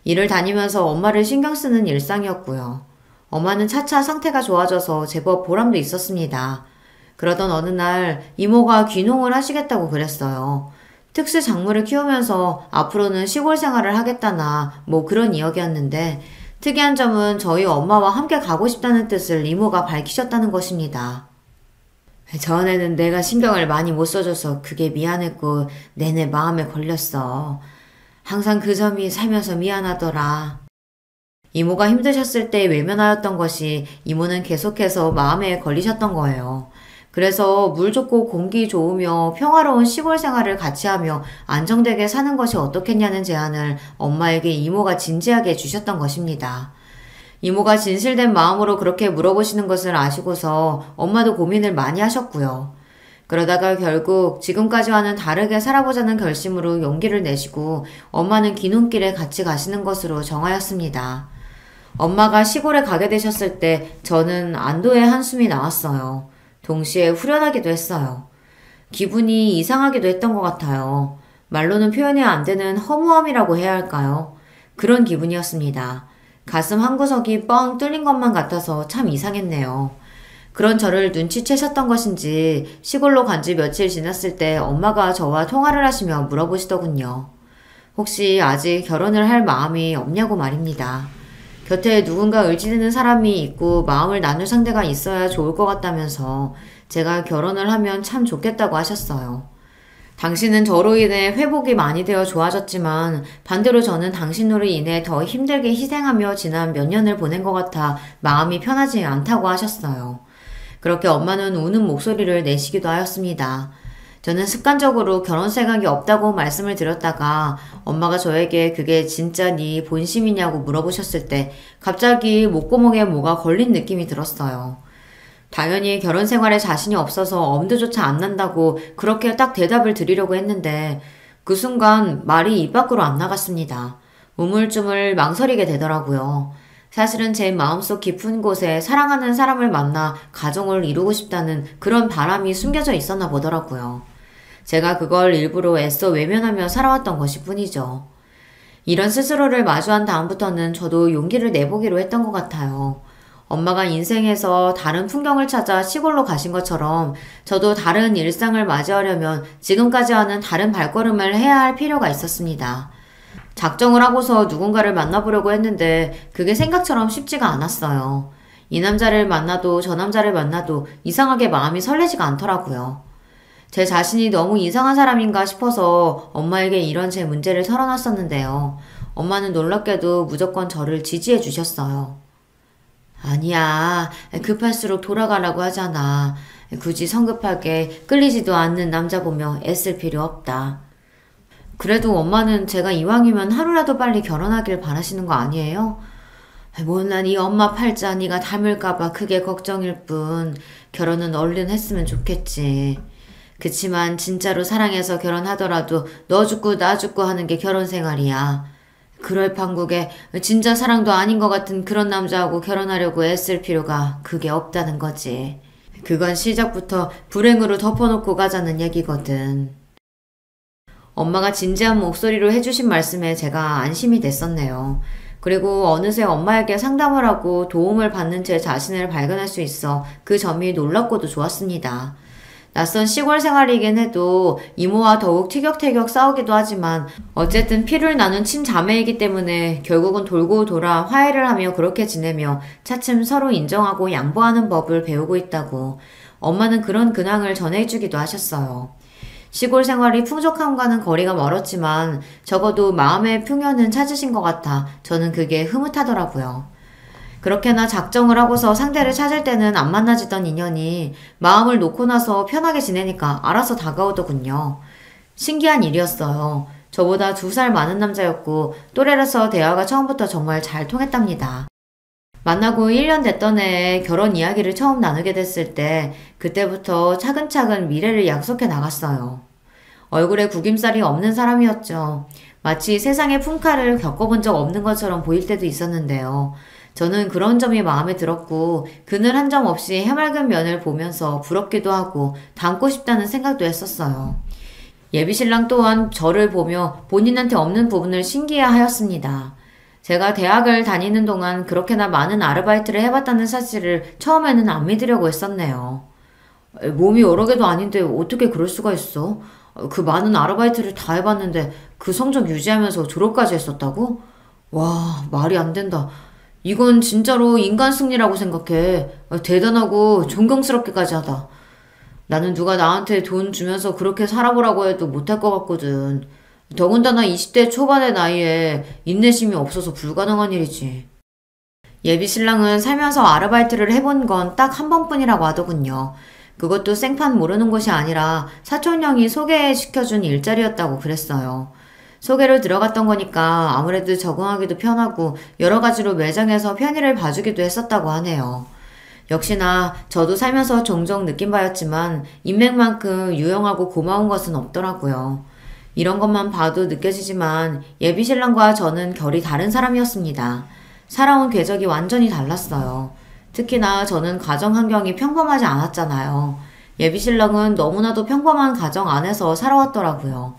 일을 다니면서 엄마를 신경 쓰는 일상이었고요. 엄마는 차차 상태가 좋아져서 제법 보람도 있었습니다. 그러던 어느 날 이모가 귀농을 하시겠다고 그랬어요. 특수 작물을 키우면서 앞으로는 시골 생활을 하겠다나 뭐 그런 이야기였는데 특이한 점은 저희 엄마와 함께 가고 싶다는 뜻을 이모가 밝히셨다는 것입니다. 전에는 내가 신경을 많이 못 써줘서 그게 미안했고 내내 마음에 걸렸어. 항상 그 점이 살면서 미안하더라. 이모가 힘드셨을 때 외면하였던 것이 이모는 계속해서 마음에 걸리셨던 거예요. 그래서 물 좋고 공기 좋으며 평화로운 시골 생활을 같이 하며 안정되게 사는 것이 어떻겠냐는 제안을 엄마에게 이모가 진지하게 주셨던 것입니다. 이모가 진실된 마음으로 그렇게 물어보시는 것을 아시고서 엄마도 고민을 많이 하셨고요. 그러다가 결국 지금까지와는 다르게 살아보자는 결심으로 용기를 내시고 엄마는 귀농길에 같이 가시는 것으로 정하였습니다. 엄마가 시골에 가게 되셨을 때 저는 안도의 한숨이 나왔어요. 동시에 후련하기도 했어요. 기분이 이상하기도 했던 것 같아요. 말로는 표현이 안 되는 허무함이라고 해야 할까요? 그런 기분이었습니다. 가슴 한구석이 뻥 뚫린 것만 같아서 참 이상했네요. 그런 저를 눈치채셨던 것인지 시골로 간 지 며칠 지났을 때 엄마가 저와 통화를 하시며 물어보시더군요. 혹시 아직 결혼을 할 마음이 없냐고 말입니다. 곁에 누군가 의지되는 사람이 있고 마음을 나눌 상대가 있어야 좋을 것 같다면서 제가 결혼을 하면 참 좋겠다고 하셨어요. 당신은 저로 인해 회복이 많이 되어 좋아졌지만 반대로 저는 당신으로 인해 더 힘들게 희생하며 지난 몇 년을 보낸 것 같아 마음이 편하지 않다고 하셨어요. 그렇게 엄마는 우는 목소리를 내시기도 하였습니다. 저는 습관적으로 결혼 생각이 없다고 말씀을 드렸다가 엄마가 저에게 그게 진짜 네 본심이냐고 물어보셨을 때 갑자기 목구멍에 뭐가 걸린 느낌이 들었어요. 당연히 결혼 생활에 자신이 없어서 엄두조차 안 난다고 그렇게 딱 대답을 드리려고 했는데 그 순간 말이 입 밖으로 안 나갔습니다. 우물쭈물 망설이게 되더라고요. 사실은 제 마음속 깊은 곳에 사랑하는 사람을 만나 가정을 이루고 싶다는 그런 바람이 숨겨져 있었나 보더라고요. 제가 그걸 일부러 애써 외면하며 살아왔던 것일 뿐이죠. 이런 스스로를 마주한 다음부터는 저도 용기를 내보기로 했던 것 같아요. 엄마가 인생에서 다른 풍경을 찾아 시골로 가신 것처럼 저도 다른 일상을 맞이하려면 지금까지와는 다른 발걸음을 해야 할 필요가 있었습니다. 작정을 하고서 누군가를 만나보려고 했는데 그게 생각처럼 쉽지가 않았어요. 이 남자를 만나도 저 남자를 만나도 이상하게 마음이 설레지가 않더라고요. 제 자신이 너무 이상한 사람인가 싶어서 엄마에게 이런 제 문제를 털어놨었는데요. 엄마는 놀랍게도 무조건 저를 지지해 주셨어요. 아니야, 급할수록 돌아가라고 하잖아. 굳이 성급하게 끌리지도 않는 남자 보며 애쓸 필요 없다. 그래도 엄마는 제가 이왕이면 하루라도 빨리 결혼하길 바라시는 거 아니에요? 못난 이 엄마 팔자 네가 닮을까봐 그게 걱정일 뿐 결혼은 얼른 했으면 좋겠지. 그치만 진짜로 사랑해서 결혼하더라도 너 죽고 나 죽고 하는 게 결혼 생활이야. 그럴 판국에 진짜 사랑도 아닌 것 같은 그런 남자하고 결혼하려고 애쓸 필요가 그게 없다는 거지. 그건 시작부터 불행으로 덮어놓고 가자는 얘기거든. 엄마가 진지한 목소리로 해주신 말씀에 제가 안심이 됐었네요. 그리고 어느새 엄마에게 상담을 하고 도움을 받는 제 자신을 발견할 수 있어 그 점이 놀랍고도 좋았습니다. 낯선 시골 생활이긴 해도 이모와 더욱 티격태격 싸우기도 하지만 어쨌든 피를 나눈 친자매이기 때문에 결국은 돌고 돌아 화해를 하며 그렇게 지내며 차츰 서로 인정하고 양보하는 법을 배우고 있다고 엄마는 그런 근황을 전해주기도 하셨어요. 시골 생활이 풍족함과는 거리가 멀었지만 적어도 마음의 풍요는 찾으신 것 같아 저는 그게 흐뭇하더라고요. 그렇게나 작정을 하고서 상대를 찾을 때는 안 만나지던 인연이 마음을 놓고 나서 편하게 지내니까 알아서 다가오더군요. 신기한 일이었어요. 저보다 2살 많은 남자였고 또래라서 대화가 처음부터 정말 잘 통했답니다. 만나고 1년 됐던 해에 결혼 이야기를 처음 나누게 됐을 때 그때부터 차근차근 미래를 약속해 나갔어요. 얼굴에 구김살이 없는 사람이었죠. 마치 세상의 풍파를 겪어본 적 없는 것처럼 보일 때도 있었는데요. 저는 그런 점이 마음에 들었고 그늘 한 점 없이 해맑은 면을 보면서 부럽기도 하고 닮고 싶다는 생각도 했었어요. 예비신랑 또한 저를 보며 본인한테 없는 부분을 신기해하였습니다. 제가 대학을 다니는 동안 그렇게나 많은 아르바이트를 해봤다는 사실을 처음에는 안 믿으려고 했었네요. 몸이 여러 개도 아닌데 어떻게 그럴 수가 있어? 그 많은 아르바이트를 다 해봤는데 그 성적 유지하면서 졸업까지 했었다고? 와, 말이 안 된다. 이건 진짜로 인간 승리라고 생각해. 대단하고 존경스럽기까지 하다. 나는 누가 나한테 돈 주면서 그렇게 살아보라고 해도 못할 것 같거든. 더군다나 20대 초반의 나이에 인내심이 없어서 불가능한 일이지. 예비 신랑은 살면서 아르바이트를 해본 건 딱 한 번뿐이라고 하더군요. 그것도 생판 모르는 곳이 아니라 사촌 형이 소개시켜준 일자리였다고 그랬어요. 소개로 들어갔던 거니까 아무래도 적응하기도 편하고 여러 가지로 매장에서 편의를 봐주기도 했었다고 하네요. 역시나 저도 살면서 종종 느낀 바였지만 인맥만큼 유용하고 고마운 것은 없더라고요. 이런 것만 봐도 느껴지지만 예비신랑과 저는 결이 다른 사람이었습니다. 살아온 궤적이 완전히 달랐어요. 특히나 저는 가정 환경이 평범하지 않았잖아요. 예비신랑은 너무나도 평범한 가정 안에서 살아왔더라고요.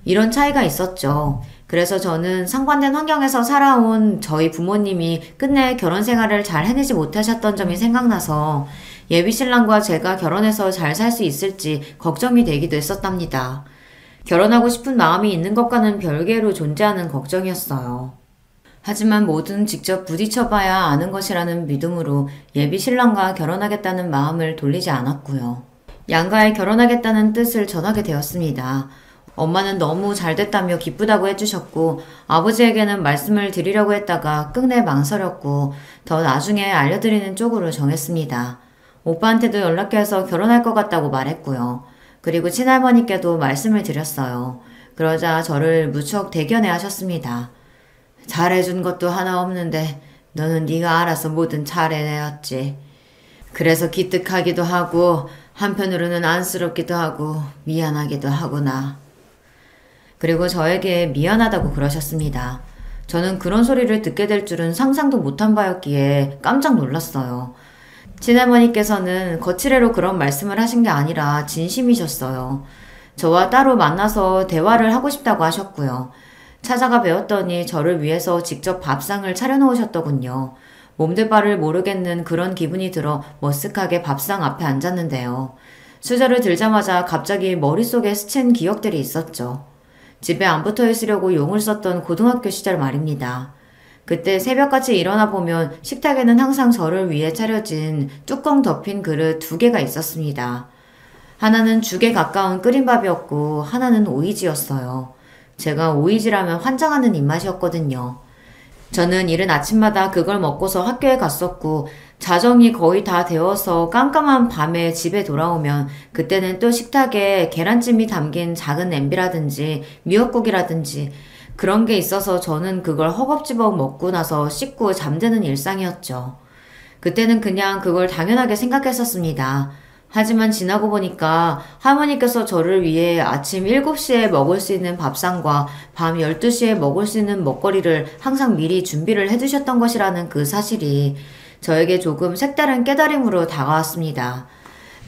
이런 차이가 있었죠. 그래서 저는 상반된 환경에서 살아온 저희 부모님이 끝내 결혼 생활을 잘 해내지 못하셨던 점이 생각나서 예비신랑과 제가 결혼해서 잘 살 수 있을지 걱정이 되기도 했었답니다. 결혼하고 싶은 마음이 있는 것과는 별개로 존재하는 걱정이었어요. 하지만 뭐든 직접 부딪혀봐야 아는 것이라는 믿음으로 예비신랑과 결혼하겠다는 마음을 돌리지 않았고요. 양가에 결혼하겠다는 뜻을 전하게 되었습니다. 엄마는 너무 잘됐다며 기쁘다고 해주셨고 아버지에게는 말씀을 드리려고 했다가 끝내 망설였고 더 나중에 알려드리는 쪽으로 정했습니다. 오빠한테도 연락해서 결혼할 것 같다고 말했고요. 그리고 친할머니께도 말씀을 드렸어요. 그러자 저를 무척 대견해 하셨습니다. 잘해준 것도 하나 없는데 너는 네가 알아서 뭐든 잘해내었지. 그래서 기특하기도 하고 한편으로는 안쓰럽기도 하고 미안하기도 하구나. 그리고 저에게 미안하다고 그러셨습니다. 저는 그런 소리를 듣게 될 줄은 상상도 못한 바였기에 깜짝 놀랐어요. 친할머니께서는 거칠애로 그런 말씀을 하신 게 아니라 진심이셨어요. 저와 따로 만나서 대화를 하고 싶다고 하셨고요. 찾아가 뵈었더니 저를 위해서 직접 밥상을 차려놓으셨더군요. 몸둘 바를 모르겠는 그런 기분이 들어 머쓱하게 밥상 앞에 앉았는데요. 수저를 들자마자 갑자기 머릿속에 스친 기억들이 있었죠. 집에 안 붙어 있으려고 용을 썼던 고등학교 시절 말입니다. 그때 새벽같이 일어나 보면 식탁에는 항상 저를 위해 차려진 뚜껑 덮인 그릇 2개가 있었습니다. 하나는 죽에 가까운 끓인 밥이었고 하나는 오이지였어요. 제가 오이지라면 환장하는 입맛이었거든요. 저는 이른 아침마다 그걸 먹고서 학교에 갔었고 자정이 거의 다 되어서 깜깜한 밤에 집에 돌아오면 그때는 또 식탁에 계란찜이 담긴 작은 냄비라든지 미역국이라든지 그런 게 있어서 저는 그걸 허겁지겁 먹고 나서 씻고 잠드는 일상이었죠. 그때는 그냥 그걸 당연하게 생각했었습니다. 하지만 지나고 보니까 할머니께서 저를 위해 아침 7시에 먹을 수 있는 밥상과 밤 12시에 먹을 수 있는 먹거리를 항상 미리 준비를 해두셨던 것이라는 그 사실이 저에게 조금 색다른 깨달음으로 다가왔습니다.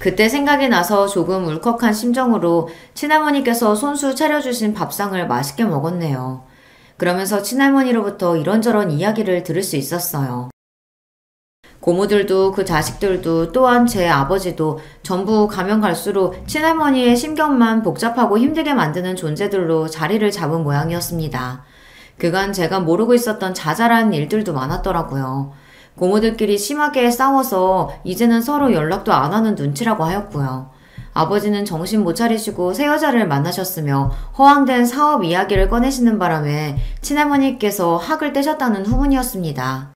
그때 생각이 나서 조금 울컥한 심정으로 친할머니께서 손수 차려주신 밥상을 맛있게 먹었네요. 그러면서 친할머니로부터 이런저런 이야기를 들을 수 있었어요. 고모들도 그 자식들도 또한 제 아버지도 전부 가면 갈수록 친할머니의 심경만 복잡하고 힘들게 만드는 존재들로 자리를 잡은 모양이었습니다. 그간 제가 모르고 있었던 자잘한 일들도 많았더라고요. 고모들끼리 심하게 싸워서 이제는 서로 연락도 안 하는 눈치라고 하였고요. 아버지는 정신 못 차리시고 새 여자를 만나셨으며 허황된 사업 이야기를 꺼내시는 바람에 친할머니께서 학을 떼셨다는 후문이었습니다.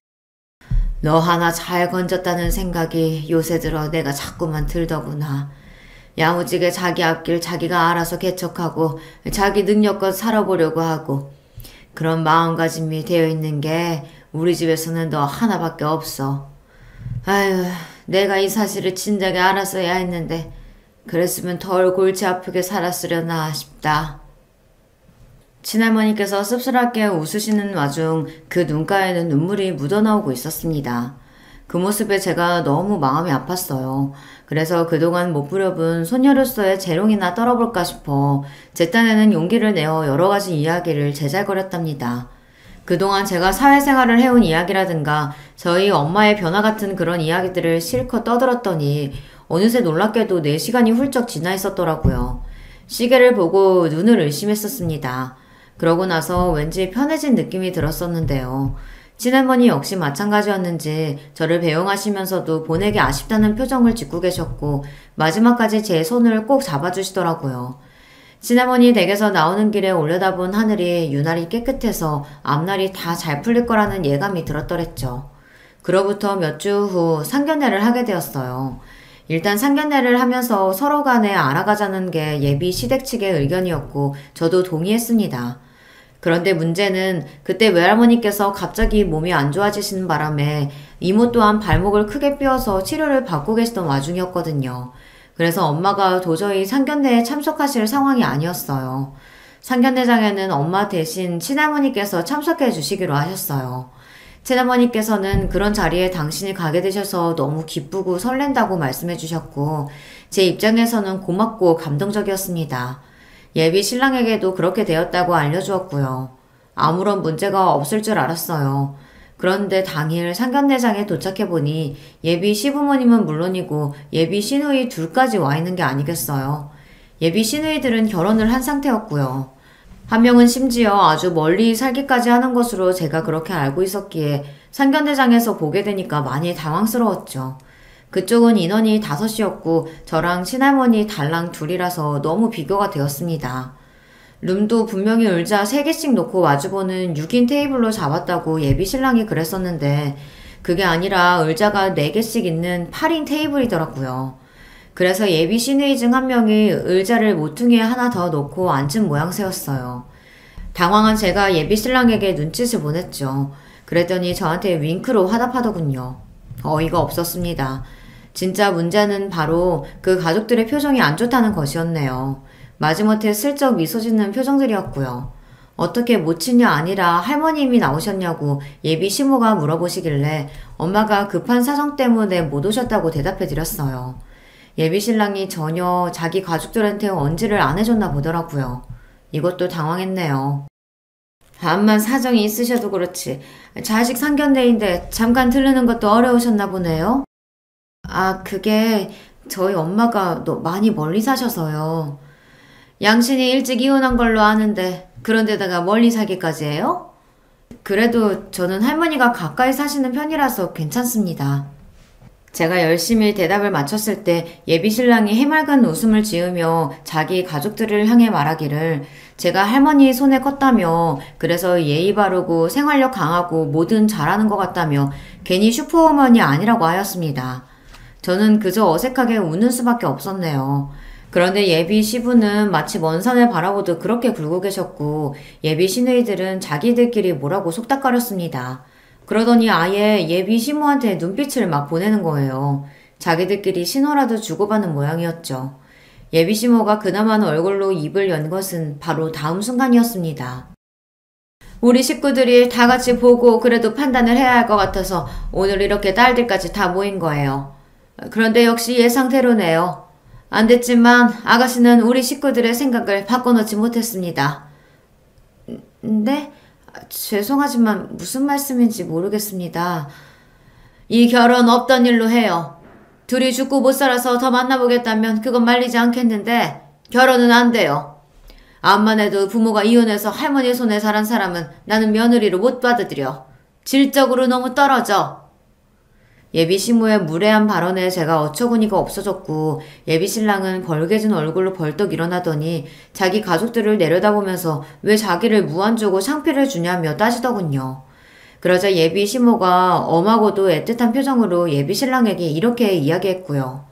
너 하나 잘 건졌다는 생각이 요새 들어 내가 자꾸만 들더구나. 야무지게 자기 앞길 자기가 알아서 개척하고 자기 능력껏 살아보려고 하고 그런 마음가짐이 되어 있는 게 우리 집에서는 너 하나밖에 없어. 아유, 내가 이 사실을 진작에 알았어야 했는데 그랬으면 덜 골치 아프게 살았으려나 싶다. 친할머니께서 씁쓸하게 웃으시는 와중 그 눈가에는 눈물이 묻어나오고 있었습니다. 그 모습에 제가 너무 마음이 아팠어요. 그래서 그동안 못 부려본 소녀로서의 재롱이나 떨어볼까 싶어 제 딴에는 용기를 내어 여러 가지 이야기를 제잘거렸답니다. 그동안 제가 사회생활을 해온 이야기라든가 저희 엄마의 변화 같은 그런 이야기들을 실컷 떠들었더니 어느새 놀랍게도 4시간이 훌쩍 지나 있었더라고요. 시계를 보고 눈을 의심했었습니다. 그러고 나서 왠지 편해진 느낌이 들었었는데요. 친할머니 역시 마찬가지였는지 저를 배웅하시면서도 보내기 아쉽다는 표정을 짓고 계셨고 마지막까지 제 손을 꼭 잡아주시더라고요. 친할머니 댁에서 나오는 길에 올려다본 하늘이 유난히 깨끗해서 앞날이 다 잘 풀릴 거라는 예감이 들었더랬죠. 그로부터 몇 주 후 상견례를 하게 되었어요. 일단 상견례를 하면서 서로 간에 알아가자는 게 예비 시댁 측의 의견이었고 저도 동의했습니다. 그런데 문제는 그때 외할머니께서 갑자기 몸이 안 좋아지시는 바람에 이모 또한 발목을 크게 삐어서 치료를 받고 계시던 와중이었거든요. 그래서 엄마가 도저히 상견례에 참석하실 상황이 아니었어요. 상견례장에는 엄마 대신 친할머니께서 참석해 주시기로 하셨어요. 친할머니께서는 그런 자리에 당신이 가게 되셔서 너무 기쁘고 설렌다고 말씀해 주셨고 제 입장에서는 고맙고 감동적이었습니다. 예비 신랑에게도 그렇게 되었다고 알려주었고요. 아무런 문제가 없을 줄 알았어요. 그런데 당일 상견례장에 도착해보니 예비 시부모님은 물론이고 예비 시누이 둘까지 와 있는 게 아니겠어요. 예비 시누이들은 결혼을 한 상태였고요. 한 명은 심지어 아주 멀리 살기까지 하는 것으로 제가 그렇게 알고 있었기에 상견례장에서 보게 되니까 많이 당황스러웠죠. 그쪽은 인원이 5이었고 저랑 친할머니 달랑 둘이라서 너무 비교가 되었습니다. 룸도 분명히 의자 3개씩 놓고 마주보는 6인 테이블로 잡았다고 예비 신랑이 그랬었는데 그게 아니라 의자가 4개씩 있는 8인 테이블이더라고요. 그래서 예비 시누이 중 한 명이 의자를 모퉁이에 하나 더 놓고 앉은 모양새였어요. 당황한 제가 예비 신랑에게 눈짓을 보냈죠. 그랬더니 저한테 윙크로 화답하더군요. 어이가 없었습니다. 진짜 문제는 바로 그 가족들의 표정이 안 좋다는 것이었네요. 마지못해 슬쩍 미소 짓는 표정들이었고요. 어떻게 모친이 아니라 할머님이 나오셨냐고 예비 시모가 물어보시길래 엄마가 급한 사정 때문에 못 오셨다고 대답해드렸어요. 예비 신랑이 전혀 자기 가족들한테 언지를 안 해줬나 보더라고요. 이것도 당황했네요. 암만 사정이 있으셔도 그렇지 자식 상견례인데 잠깐 들르는 것도 어려우셨나 보네요. 아, 그게 저희 엄마가 많이 멀리 사셔서요. 양신이 일찍 이혼한 걸로 아는데 그런데다가 멀리 살기까지 해요? 그래도 저는 할머니가 가까이 사시는 편이라서 괜찮습니다. 제가 열심히 대답을 마쳤을 때 예비 신랑이 해맑은 웃음을 지으며 자기 가족들을 향해 말하기를 제가 할머니 손에 컸다며 그래서 예의 바르고 생활력 강하고 뭐든 잘하는 것 같다며 괜히 슈퍼우먼이 아니라고 하였습니다. 저는 그저 어색하게 웃는 수밖에 없었네요. 그런데 예비 시부는 마치 먼 산을 바라보듯 그렇게 굴고 계셨고 예비 시누이들은 자기들끼리 뭐라고 속닥거렸습니다. 그러더니 아예 예비 시모한테 눈빛을 막 보내는 거예요. 자기들끼리 신호라도 주고받는 모양이었죠. 예비 시모가 그나마는 얼굴로 입을 연 것은 바로 다음 순간이었습니다. 우리 식구들이 다 같이 보고 그래도 판단을 해야 할 것 같아서 오늘 이렇게 딸들까지 다 모인 거예요. 그런데 역시 예상대로네요. 안 됐지만 아가씨는 우리 식구들의 생각을 바꿔놓지 못했습니다. 네? 죄송하지만 무슨 말씀인지 모르겠습니다. 이 결혼 없던 일로 해요. 둘이 죽고 못 살아서 더 만나보겠다면 그건 말리지 않겠는데 결혼은 안 돼요. 암만 해도 부모가 이혼해서 할머니 손에 자란 사람은 나는 며느리로 못 받아들여. 질적으로 너무 떨어져. 예비 시모의 무례한 발언에 제가 어처구니가 없어졌고 예비 신랑은 벌개진 얼굴로 벌떡 일어나더니 자기 가족들을 내려다보면서 왜 자기를 무안주고 상피를 주냐며 따지더군요. 그러자 예비 시모가 엄하고도 애틋한 표정으로 예비 신랑에게 이렇게 이야기했고요.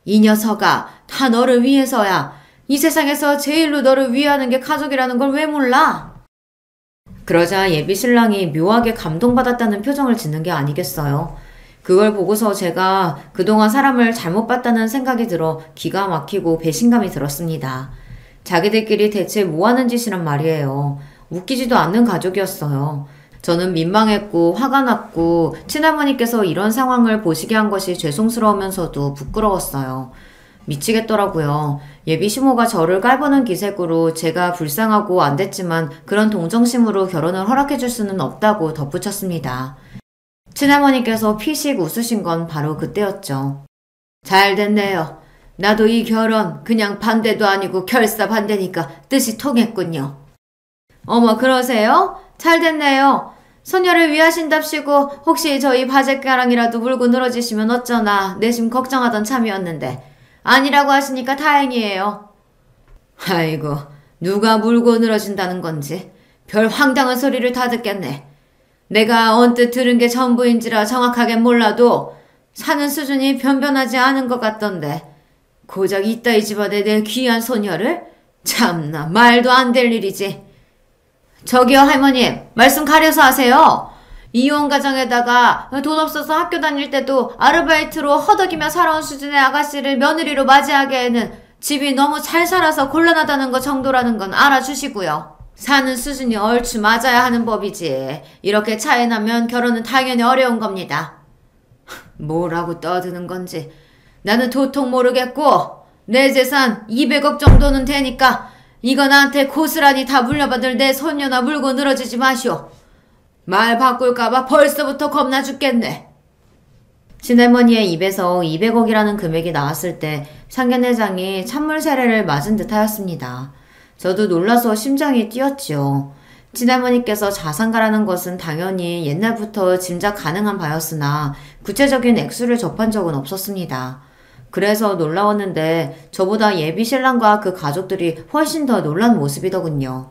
이 녀석아, 다 너를 위해서야. 이 세상에서 제일로 너를 위하는 게 가족이라는 걸 왜 몰라? 그러자 예비 신랑이 묘하게 감동받았다는 표정을 짓는 게 아니겠어요. 그걸 보고서 제가 그동안 사람을 잘못 봤다는 생각이 들어 기가 막히고 배신감이 들었습니다. 자기들끼리 대체 뭐 하는 짓이란 말이에요. 웃기지도 않는 가족이었어요. 저는 민망했고 화가 났고 친할머니께서 이런 상황을 보시게 한 것이 죄송스러우면서도 부끄러웠어요. 미치겠더라고요. 예비 시모가 저를 깔보는 기색으로 제가 불쌍하고 안 됐지만 그런 동정심으로 결혼을 허락해줄 수는 없다고 덧붙였습니다. 친할머니께서 피식 웃으신 건 바로 그때였죠. 잘 됐네요. 나도 이 결혼 그냥 반대도 아니고 결사 반대니까 뜻이 통했군요. 어머 그러세요? 잘 됐네요. 소녀를 위하신답시고 혹시 저희 바제가랑이라도 물고 늘어지시면 어쩌나 내심 걱정하던 참이었는데 아니라고 하시니까 다행이에요. 아이고 누가 물고 늘어진다는 건지 별 황당한 소리를 다 듣겠네. 내가 언뜻 들은 게 전부인지라 정확하게 몰라도 사는 수준이 변변하지 않은 것 같던데 고작 이따위 집안에 내 귀한 소녀를? 참나 말도 안 될 일이지. 저기요 할머님 말씀 가려서 하세요. 이혼 가정에다가 돈 없어서 학교 다닐 때도 아르바이트로 허덕이며 살아온 수준의 아가씨를 며느리로 맞이하기에는 집이 너무 잘 살아서 곤란하다는 거 정도라는 건 알아주시고요. 사는 수준이 얼추 맞아야 하는 법이지. 이렇게 차이 나면 결혼은 당연히 어려운 겁니다. 뭐라고 떠드는 건지 나는 도통 모르겠고 내 재산 200억 정도는 되니까 이거 나한테 고스란히 다 물려받을 내 손녀나 물고 늘어지지 마시오. 말 바꿀까봐 벌써부터 겁나 죽겠네. 친할머니의 입에서 200억이라는 금액이 나왔을 때 상견례장이 찬물 세례를 맞은 듯 하였습니다. 저도 놀라서 심장이 뛰었지요. 친할머니께서 자산가라는 것은 당연히 옛날부터 짐작 가능한 바였으나 구체적인 액수를 접한 적은 없었습니다. 그래서 놀라웠는데 저보다 예비 신랑과 그 가족들이 훨씬 더 놀란 모습이더군요.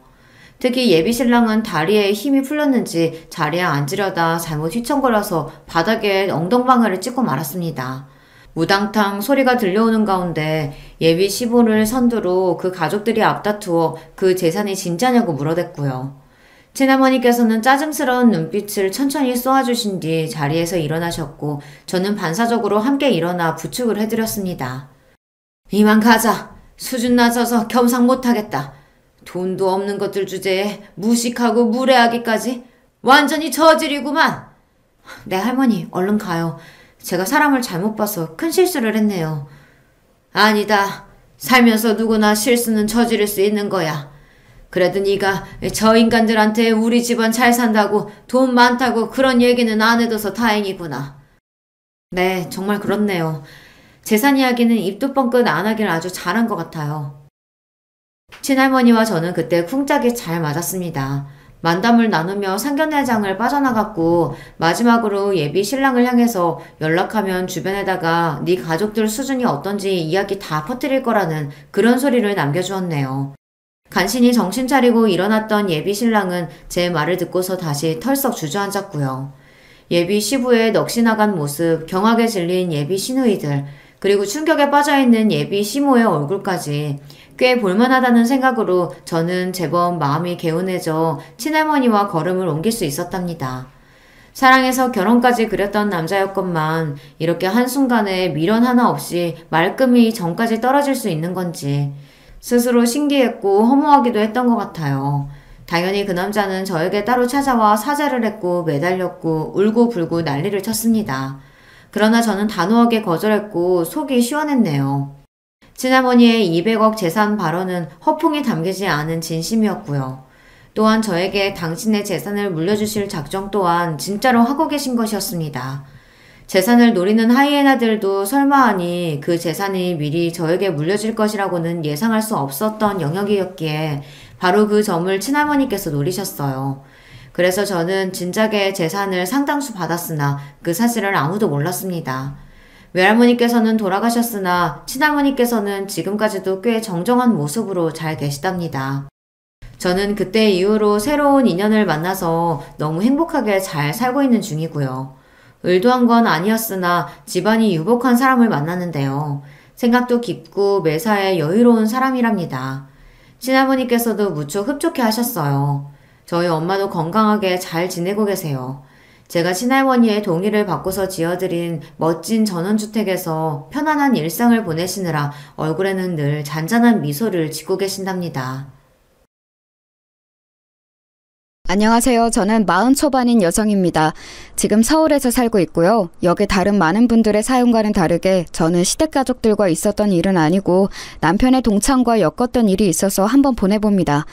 특히 예비 신랑은 다리에 힘이 풀렸는지 자리에 앉으려다 잘못 휘청거려서 바닥에 엉덩방아를 찍고 말았습니다. 우당탕 소리가 들려오는 가운데 예비 시부를 선두로 그 가족들이 앞다투어 그 재산이 진짜냐고 물어댔고요. 친할머니께서는 짜증스러운 눈빛을 천천히 쏘아주신 뒤 자리에서 일어나셨고 저는 반사적으로 함께 일어나 부축을 해드렸습니다. 이만 가자. 수준 낮아서 겸상 못하겠다. 돈도 없는 것들 주제에 무식하고 무례하기까지 완전히 저질이구만. 네 할머니 얼른 가요. 제가 사람을 잘못 봐서 큰 실수를 했네요. 아니다. 살면서 누구나 실수는 저지를 수 있는 거야. 그래도 네가 저 인간들한테 우리 집안 잘 산다고 돈 많다고 그런 얘기는 안 해둬서 다행이구나. 네 정말 그렇네요. 재산 이야기는 입도 뻥끗 안 하길 아주 잘한 것 같아요. 친할머니와 저는 그때 쿵짝이 잘 맞았습니다. 만담을 나누며 상견례장을 빠져나갔고 마지막으로 예비 신랑을 향해서 연락하면 주변에다가 네 가족들 수준이 어떤지 이야기 다 퍼뜨릴 거라는 그런 소리를 남겨주었네요. 간신히 정신 차리고 일어났던 예비 신랑은 제 말을 듣고서 다시 털썩 주저앉았고요. 예비 시부의 넋이 나간 모습, 경악에 질린 예비 시누이들, 그리고 충격에 빠져있는 예비 시모의 얼굴까지 꽤 볼만하다는 생각으로 저는 제법 마음이 개운해져 친할머니와 걸음을 옮길 수 있었답니다. 사랑해서 결혼까지 그렸던 남자였건만 이렇게 한순간에 미련 하나 없이 말끔히 정까지 떨어질 수 있는 건지 스스로 신기했고 허무하기도 했던 것 같아요. 당연히 그 남자는 저에게 따로 찾아와 사죄를 했고 매달렸고 울고불고 난리를 쳤습니다. 그러나 저는 단호하게 거절했고 속이 시원했네요. 친할머니의 200억 재산 발언은 허풍이 담기지 않은 진심이었고요. 또한 저에게 당신의 재산을 물려주실 작정 또한 진짜로 하고 계신 것이었습니다. 재산을 노리는 하이에나들도 설마하니 그 재산이 미리 저에게 물려질 것이라고는 예상할 수 없었던 영역이었기에 바로 그 점을 친할머니께서 노리셨어요. 그래서 저는 진작에 재산을 상당수 받았으나 그 사실을 아무도 몰랐습니다. 외할머니께서는 돌아가셨으나 친할머니께서는 지금까지도 꽤 정정한 모습으로 잘 계시답니다. 저는 그때 이후로 새로운 인연을 만나서 너무 행복하게 잘 살고 있는 중이고요. 의도한 건 아니었으나 집안이 유복한 사람을 만났는데요. 생각도 깊고 매사에 여유로운 사람이랍니다. 친할머니께서도 무척 흡족해 하셨어요. 저희 엄마도 건강하게 잘 지내고 계세요. 제가 친할머니의 동의를 받고서 지어드린 멋진 전원주택에서 편안한 일상을 보내시느라 얼굴에는 늘 잔잔한 미소를 짓고 계신답니다. 안녕하세요. 저는 40 초반인 여성입니다. 지금 서울에서 살고 있고요. 여기 다른 많은 분들의 사연과는 다르게 저는 시댁가족들과 있었던 일은 아니고 남편의 동창과 엮었던 일이 있어서 한번 보내봅니다.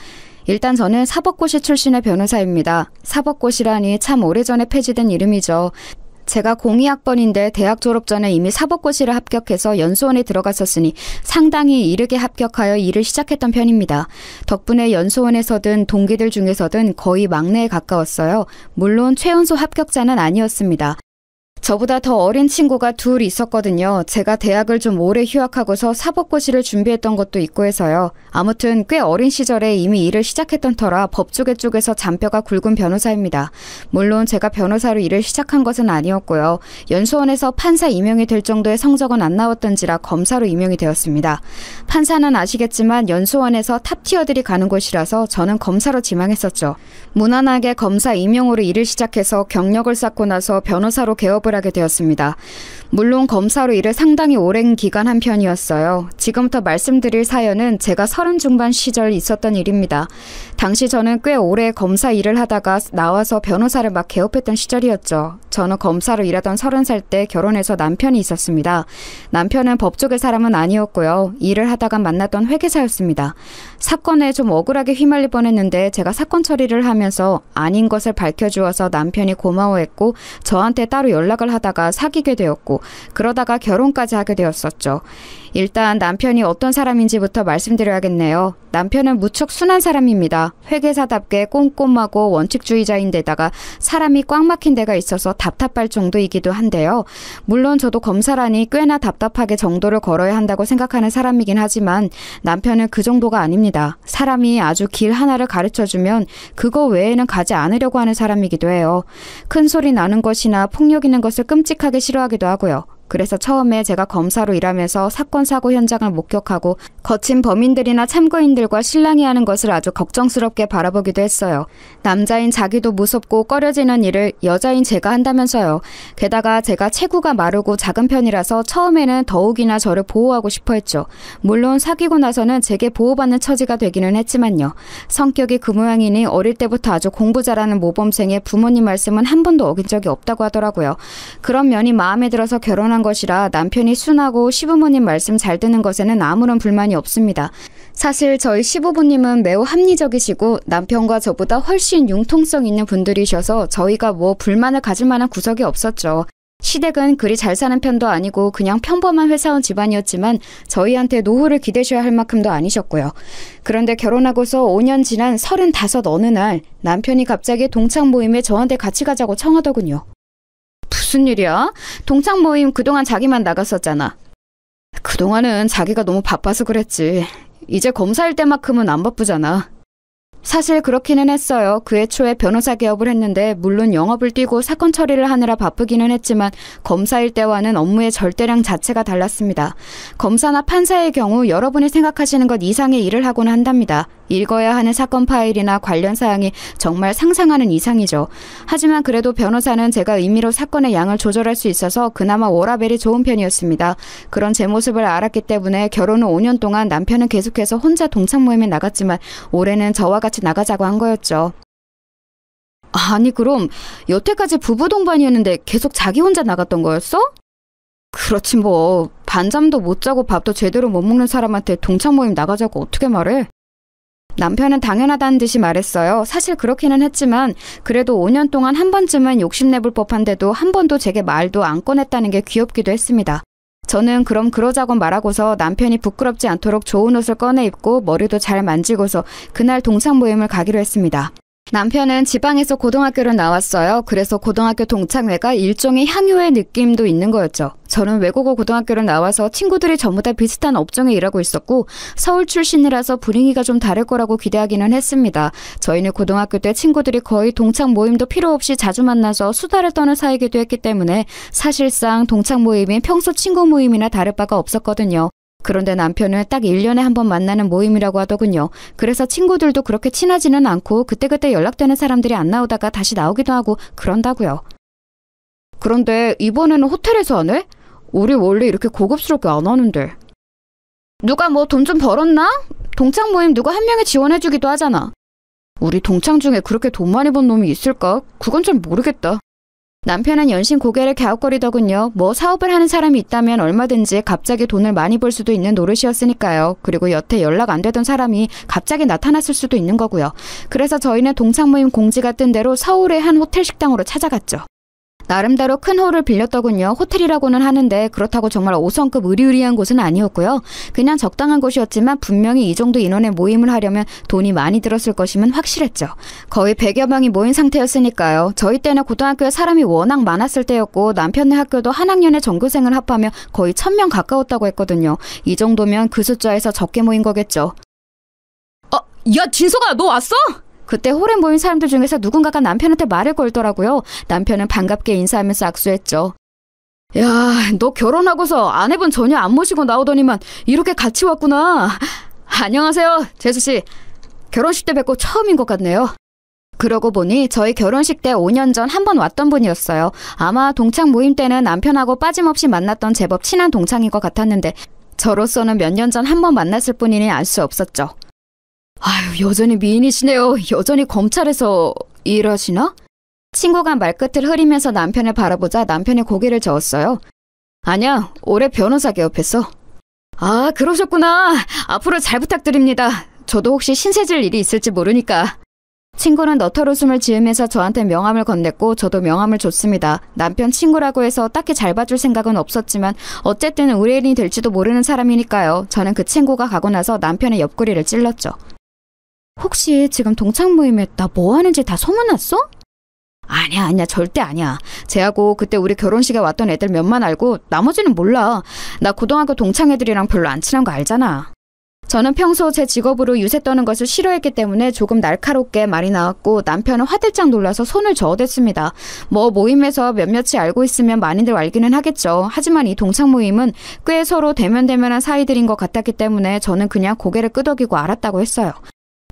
일단 저는 사법고시 출신의 변호사입니다. 사법고시라니 참 오래전에 폐지된 이름이죠. 제가 02학번인데 대학 졸업 전에 이미 사법고시를 합격해서 연수원에 들어갔었으니 상당히 이르게 합격하여 일을 시작했던 편입니다. 덕분에 연수원에서든 동기들 중에서든 거의 막내에 가까웠어요. 물론 최연소 합격자는 아니었습니다. 저보다 더 어린 친구가 둘 있었거든요. 제가 대학을 좀 오래 휴학하고서 사법고시를 준비했던 것도 있고 해서요. 아무튼 꽤 어린 시절에 이미 일을 시작했던 터라 법조계 쪽에서 잔뼈가 굵은 변호사입니다. 물론 제가 변호사로 일을 시작한 것은 아니었고요. 연수원에서 판사 임용이 될 정도의 성적은 안 나왔던지라 검사로 임용이 되었습니다. 판사는 아시겠지만 연수원에서 탑티어들이 가는 곳이라서 저는 검사로 지망했었죠. 무난하게 검사 임용으로 일을 시작해서 경력을 쌓고 나서 변호사로 개업을 하게 되었습니다. 물론 검사로 일을 상당히 오랜 기간 한 편이었어요. 지금부터 말씀드릴 사연은 제가 30 중반 시절 있었던 일입니다. 당시 저는 꽤 오래 검사 일을 하다가 나와서 변호사를 막 개업했던 시절이었죠. 저는 검사로 일하던 30살 때 결혼해서 남편이 있었습니다. 남편은 법조계 사람은 아니었고요. 일을 하다가 만났던 회계사였습니다. 사건에 좀 억울하게 휘말릴 뻔했는데 제가 사건 처리를 하면서 아닌 것을 밝혀주어서 남편이 고마워했고 저한테 따로 연락을 하다가 사귀게 되었고 그러다가 결혼까지 하게 되었었죠. 일단 남편이 어떤 사람인지부터 말씀드려야겠네요. 남편은 무척 순한 사람입니다. 회계사답게 꼼꼼하고 원칙주의자인데다가 사람이 꽉 막힌 데가 있어서 답답할 정도이기도 한데요. 물론 저도 검사라니 꽤나 답답하게 정도를 걸어야 한다고 생각하는 사람이긴 하지만 남편은 그 정도가 아닙니다. 사람이 아주 길 하나를 가르쳐주면 그거 외에는 가지 않으려고 하는 사람이기도 해요. 큰 소리 나는 것이나 폭력 있는 것을 끔찍하게 싫어하기도 하고요. 그래서 처음에 제가 검사로 일하면서 사건 사고 현장을 목격하고 거친 범인들이나 참고인들과 실랑이 하는 것을 아주 걱정스럽게 바라보기도 했어요. 남자인 자기도 무섭고 꺼려지는 일을 여자인 제가 한다면서요. 게다가 제가 체구가 마르고 작은 편이라서 처음에는 더욱이나 저를 보호하고 싶어 했죠. 물론 사귀고 나서는 제게 보호받는 처지가 되기는 했지만요. 성격이 그 모양이니 어릴 때부터 아주 공부 잘하는 모범생의 부모님 말씀은 한 번도 어긴 적이 없다고 하더라고요. 그런 면이 마음에 들어서 결혼한 것이라 남편이 순하고 시부모님 말씀 잘 듣는 것에는 아무런 불만이 없습니다. 사실 저희 시부모님은 매우 합리적이시고 남편과 저보다 훨씬 융통성 있는 분들이셔서 저희가 뭐 불만을 가질 만한 구석이 없었죠. 시댁은 그리 잘 사는 편도 아니고 그냥 평범한 회사원 집안이었지만 저희한테 노후를 기대셔야 할 만큼도 아니셨고요. 그런데 결혼하고서 5년 지난 35 어느 날 남편이 갑자기 동창 모임에 저한테 같이 가자고 청하더군요. 무슨 일이야? 동창 모임 그동안 자기만 나갔었잖아. 그동안은 자기가 너무 바빠서 그랬지. 이제 검사일 때만큼은 안 바쁘잖아. 사실 그렇기는 했어요. 그 애초에 변호사 개업을 했는데 물론 영업을 뛰고 사건 처리를 하느라 바쁘기는 했지만 검사일 때와는 업무의 절대량 자체가 달랐습니다. 검사나 판사의 경우 여러분이 생각하시는 것 이상의 일을 하곤 한답니다. 읽어야 하는 사건 파일이나 관련 사항이 정말 상상하는 이상이죠. 하지만 그래도 변호사는 제가 임의로 사건의 양을 조절할 수 있어서 그나마 워라밸이 좋은 편이었습니다. 그런 제 모습을 알았기 때문에 결혼 후 5년 동안 남편은 계속해서 혼자 동창 모임에 나갔지만 올해는 저와 같이 나가자고 한 거였죠. 아니 그럼 여태까지 부부 동반이었는데 계속 자기 혼자 나갔던 거였어? 그렇지 뭐. 반잠도 못 자고 밥도 제대로 못 먹는 사람한테 동창 모임 나가자고 어떻게 말해? 남편은 당연하다는 듯이 말했어요. 사실 그렇기는 했지만 그래도 5년 동안 한 번쯤은 욕심내볼 법한데도 한 번도 제게 말도 안 꺼냈다는 게 귀엽기도 했습니다. 저는 그럼 그러자고 말하고서 남편이 부끄럽지 않도록 좋은 옷을 꺼내 입고 머리도 잘 만지고서 그날 동창 모임을 가기로 했습니다. 남편은 지방에서 고등학교를 나왔어요. 그래서 고등학교 동창회가 일종의 향유의 느낌도 있는 거였죠. 저는 외국어 고등학교를 나와서 친구들이 전부 다 비슷한 업종에 일하고 있었고 서울 출신이라서 분위기가 좀 다를 거라고 기대하기는 했습니다. 저희는 고등학교 때 친구들이 거의 동창 모임도 필요 없이 자주 만나서 수다를 떠는 사이기도 했기 때문에 사실상 동창 모임이 평소 친구 모임이나 다를 바가 없었거든요. 그런데 남편은 딱 1년에 한 번 만나는 모임이라고 하더군요. 그래서 친구들도 그렇게 친하지는 않고 그때그때 연락되는 사람들이 안 나오다가 다시 나오기도 하고 그런다고요. 그런데 이번에는 호텔에서 하네? 우리 원래 이렇게 고급스럽게 안 하는데. 누가 뭐 돈 좀 벌었나? 동창 모임 누가 한 명이 지원해주기도 하잖아. 우리 동창 중에 그렇게 돈 많이 번 놈이 있을까? 그건 잘 모르겠다. 남편은 연신 고개를 갸웃거리더군요. 뭐 사업을 하는 사람이 있다면 얼마든지 갑자기 돈을 많이 벌 수도 있는 노릇이었으니까요. 그리고 여태 연락 안 되던 사람이 갑자기 나타났을 수도 있는 거고요. 그래서 저희는 동창 모임 공지가 뜬 대로 서울의 한 호텔 식당으로 찾아갔죠. 나름대로 큰 홀을 빌렸더군요. 호텔이라고는 하는데 그렇다고 정말 5성급 으리으리한 곳은 아니었고요. 그냥 적당한 곳이었지만 분명히 이 정도 인원의 모임을 하려면 돈이 많이 들었을 것임은 확실했죠. 거의 100여 명이 모인 상태였으니까요. 저희 때는 고등학교에 사람이 워낙 많았을 때였고 남편네 학교도 한 학년에 전교생을 합하면 거의 1000명 가까웠다고 했거든요. 이 정도면 그 숫자에서 적게 모인 거겠죠. 야 진석아 너 왔어? 그때 홀에 모인 사람들 중에서 누군가가 남편한테 말을 걸더라고요. 남편은 반갑게 인사하면서 악수했죠. 야, 너 결혼하고서 아내분 전혀 안 모시고 나오더니만 이렇게 같이 왔구나. 안녕하세요, 재수씨. 결혼식 때 뵙고 처음인 것 같네요. 그러고 보니 저희 결혼식 때 5년 전 한 번 왔던 분이었어요. 아마 동창 모임 때는 남편하고 빠짐없이 만났던 제법 친한 동창인 것 같았는데 저로서는 몇 년 전 한 번 만났을 뿐이니 알 수 없었죠. 아유, 여전히 미인이시네요. 여전히 검찰에서 일하시나? 친구가 말끝을 흐리면서 남편을 바라보자 남편이 고개를 저었어요. 아니야, 올해 변호사 개업했어. 아, 그러셨구나. 앞으로 잘 부탁드립니다. 저도 혹시 신세질 일이 있을지 모르니까. 친구는 너털 웃음을 지으면서 저한테 명함을 건넸고 저도 명함을 줬습니다. 남편 친구라고 해서 딱히 잘 봐줄 생각은 없었지만 어쨌든 의뢰인이 될지도 모르는 사람이니까요. 저는 그 친구가 가고 나서 남편의 옆구리를 찔렀죠. 혹시 지금 동창 모임에 나 뭐 하는지 다 소문났어? 아니야, 절대 아니야. 쟤하고 그때 우리 결혼식에 왔던 애들 몇만 알고 나머지는 몰라. 나 고등학교 동창 애들이랑 별로 안 친한 거 알잖아. 저는 평소 제 직업으로 유세 떠는 것을 싫어했기 때문에 조금 날카롭게 말이 나왔고 남편은 화들짝 놀라서 손을 저어댔습니다. 뭐 모임에서 몇몇이 알고 있으면 많이들 알기는 하겠죠. 하지만 이 동창 모임은 꽤 서로 대면대면한 사이들인 것 같았기 때문에 저는 그냥 고개를 끄덕이고 알았다고 했어요.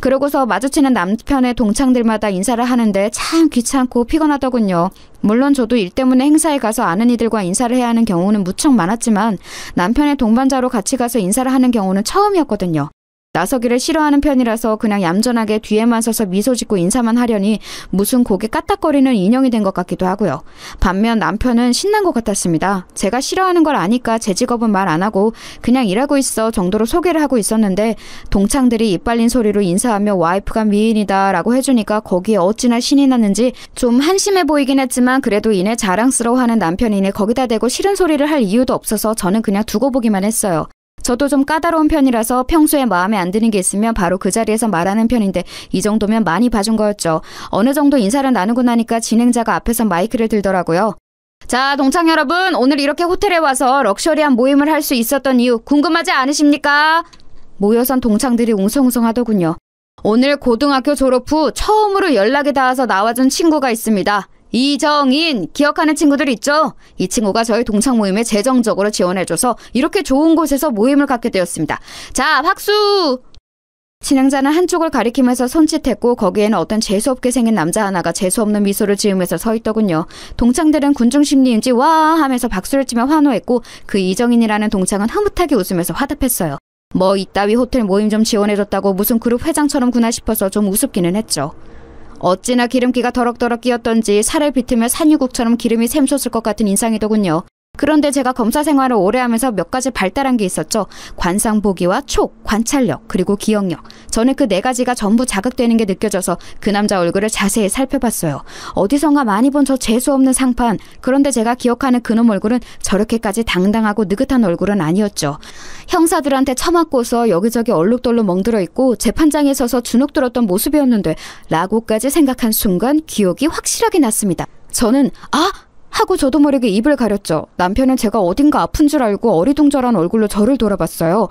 그러고서 마주치는 남편의 동창들마다 인사를 하는데 참 귀찮고 피곤하더군요. 물론 저도 일 때문에 행사에 가서 아는 이들과 인사를 해야 하는 경우는 무척 많았지만 남편의 동반자로 같이 가서 인사를 하는 경우는 처음이었거든요. 나서기를 싫어하는 편이라서 그냥 얌전하게 뒤에만 서서 미소 짓고 인사만 하려니 무슨 고개 까딱거리는 인형이 된 것 같기도 하고요. 반면 남편은 신난 것 같았습니다. 제가 싫어하는 걸 아니까 제 직업은 말 안 하고 그냥 일하고 있어 정도로 소개를 하고 있었는데 동창들이 이빨린 소리로 인사하며 와이프가 미인이다 라고 해주니까 거기에 어찌나 신이 났는지 좀 한심해 보이긴 했지만 그래도 이내 자랑스러워하는 남편이니 거기다 대고 싫은 소리를 할 이유도 없어서 저는 그냥 두고 보기만 했어요. 저도 좀 까다로운 편이라서 평소에 마음에 안 드는 게 있으면 바로 그 자리에서 말하는 편인데 이 정도면 많이 봐준 거였죠. 어느 정도 인사를 나누고 나니까 진행자가 앞에서 마이크를 들더라고요. 자, 동창 여러분, 오늘 이렇게 호텔에 와서 럭셔리한 모임을 할 수 있었던 이유 궁금하지 않으십니까? 모여선 동창들이 웅성웅성 하더군요. 오늘 고등학교 졸업 후 처음으로 연락이 닿아서 나와준 친구가 있습니다. 이정인 기억하는 친구들 있죠? 이 친구가 저희 동창 모임에 재정적으로 지원해줘서 이렇게 좋은 곳에서 모임을 갖게 되었습니다. 자, 박수! 진행자는 한쪽을 가리키면서 손짓했고 거기에는 어떤 재수없게 생긴 남자 하나가 재수없는 미소를 지으면서 서 있더군요. 동창들은 군중심리인지 와 하면서 박수를 치며 환호했고 그 이정인이라는 동창은 흐뭇하게 웃으면서 화답했어요. 뭐 이따위 호텔 모임 좀 지원해줬다고 무슨 그룹 회장처럼구나 싶어서 좀 우습기는 했죠. 어찌나 기름기가 더럭더럭 끼었던지 살을 비트며 산유국처럼 기름이 샘솟을 것 같은 인상이더군요. 그런데 제가 검사 생활을 오래 하면서 몇 가지 발달한 게 있었죠. 관상보기와 촉, 관찰력, 그리고 기억력. 저는 그 4가지가 전부 자극되는 게 느껴져서 그 남자 얼굴을 자세히 살펴봤어요. 어디선가 많이 본 저 재수없는 상판. 그런데 제가 기억하는 그놈 얼굴은 저렇게까지 당당하고 느긋한 얼굴은 아니었죠. 형사들한테 처맞고서 여기저기 얼룩덜룩 멍들어 있고 재판장에 서서 주눅 들었던 모습이었는데 라고까지 생각한 순간 기억이 확실하게 났습니다. 저는 하고 저도 모르게 입을 가렸죠. 남편은 제가 어딘가 아픈 줄 알고 어리둥절한 얼굴로 저를 돌아봤어요.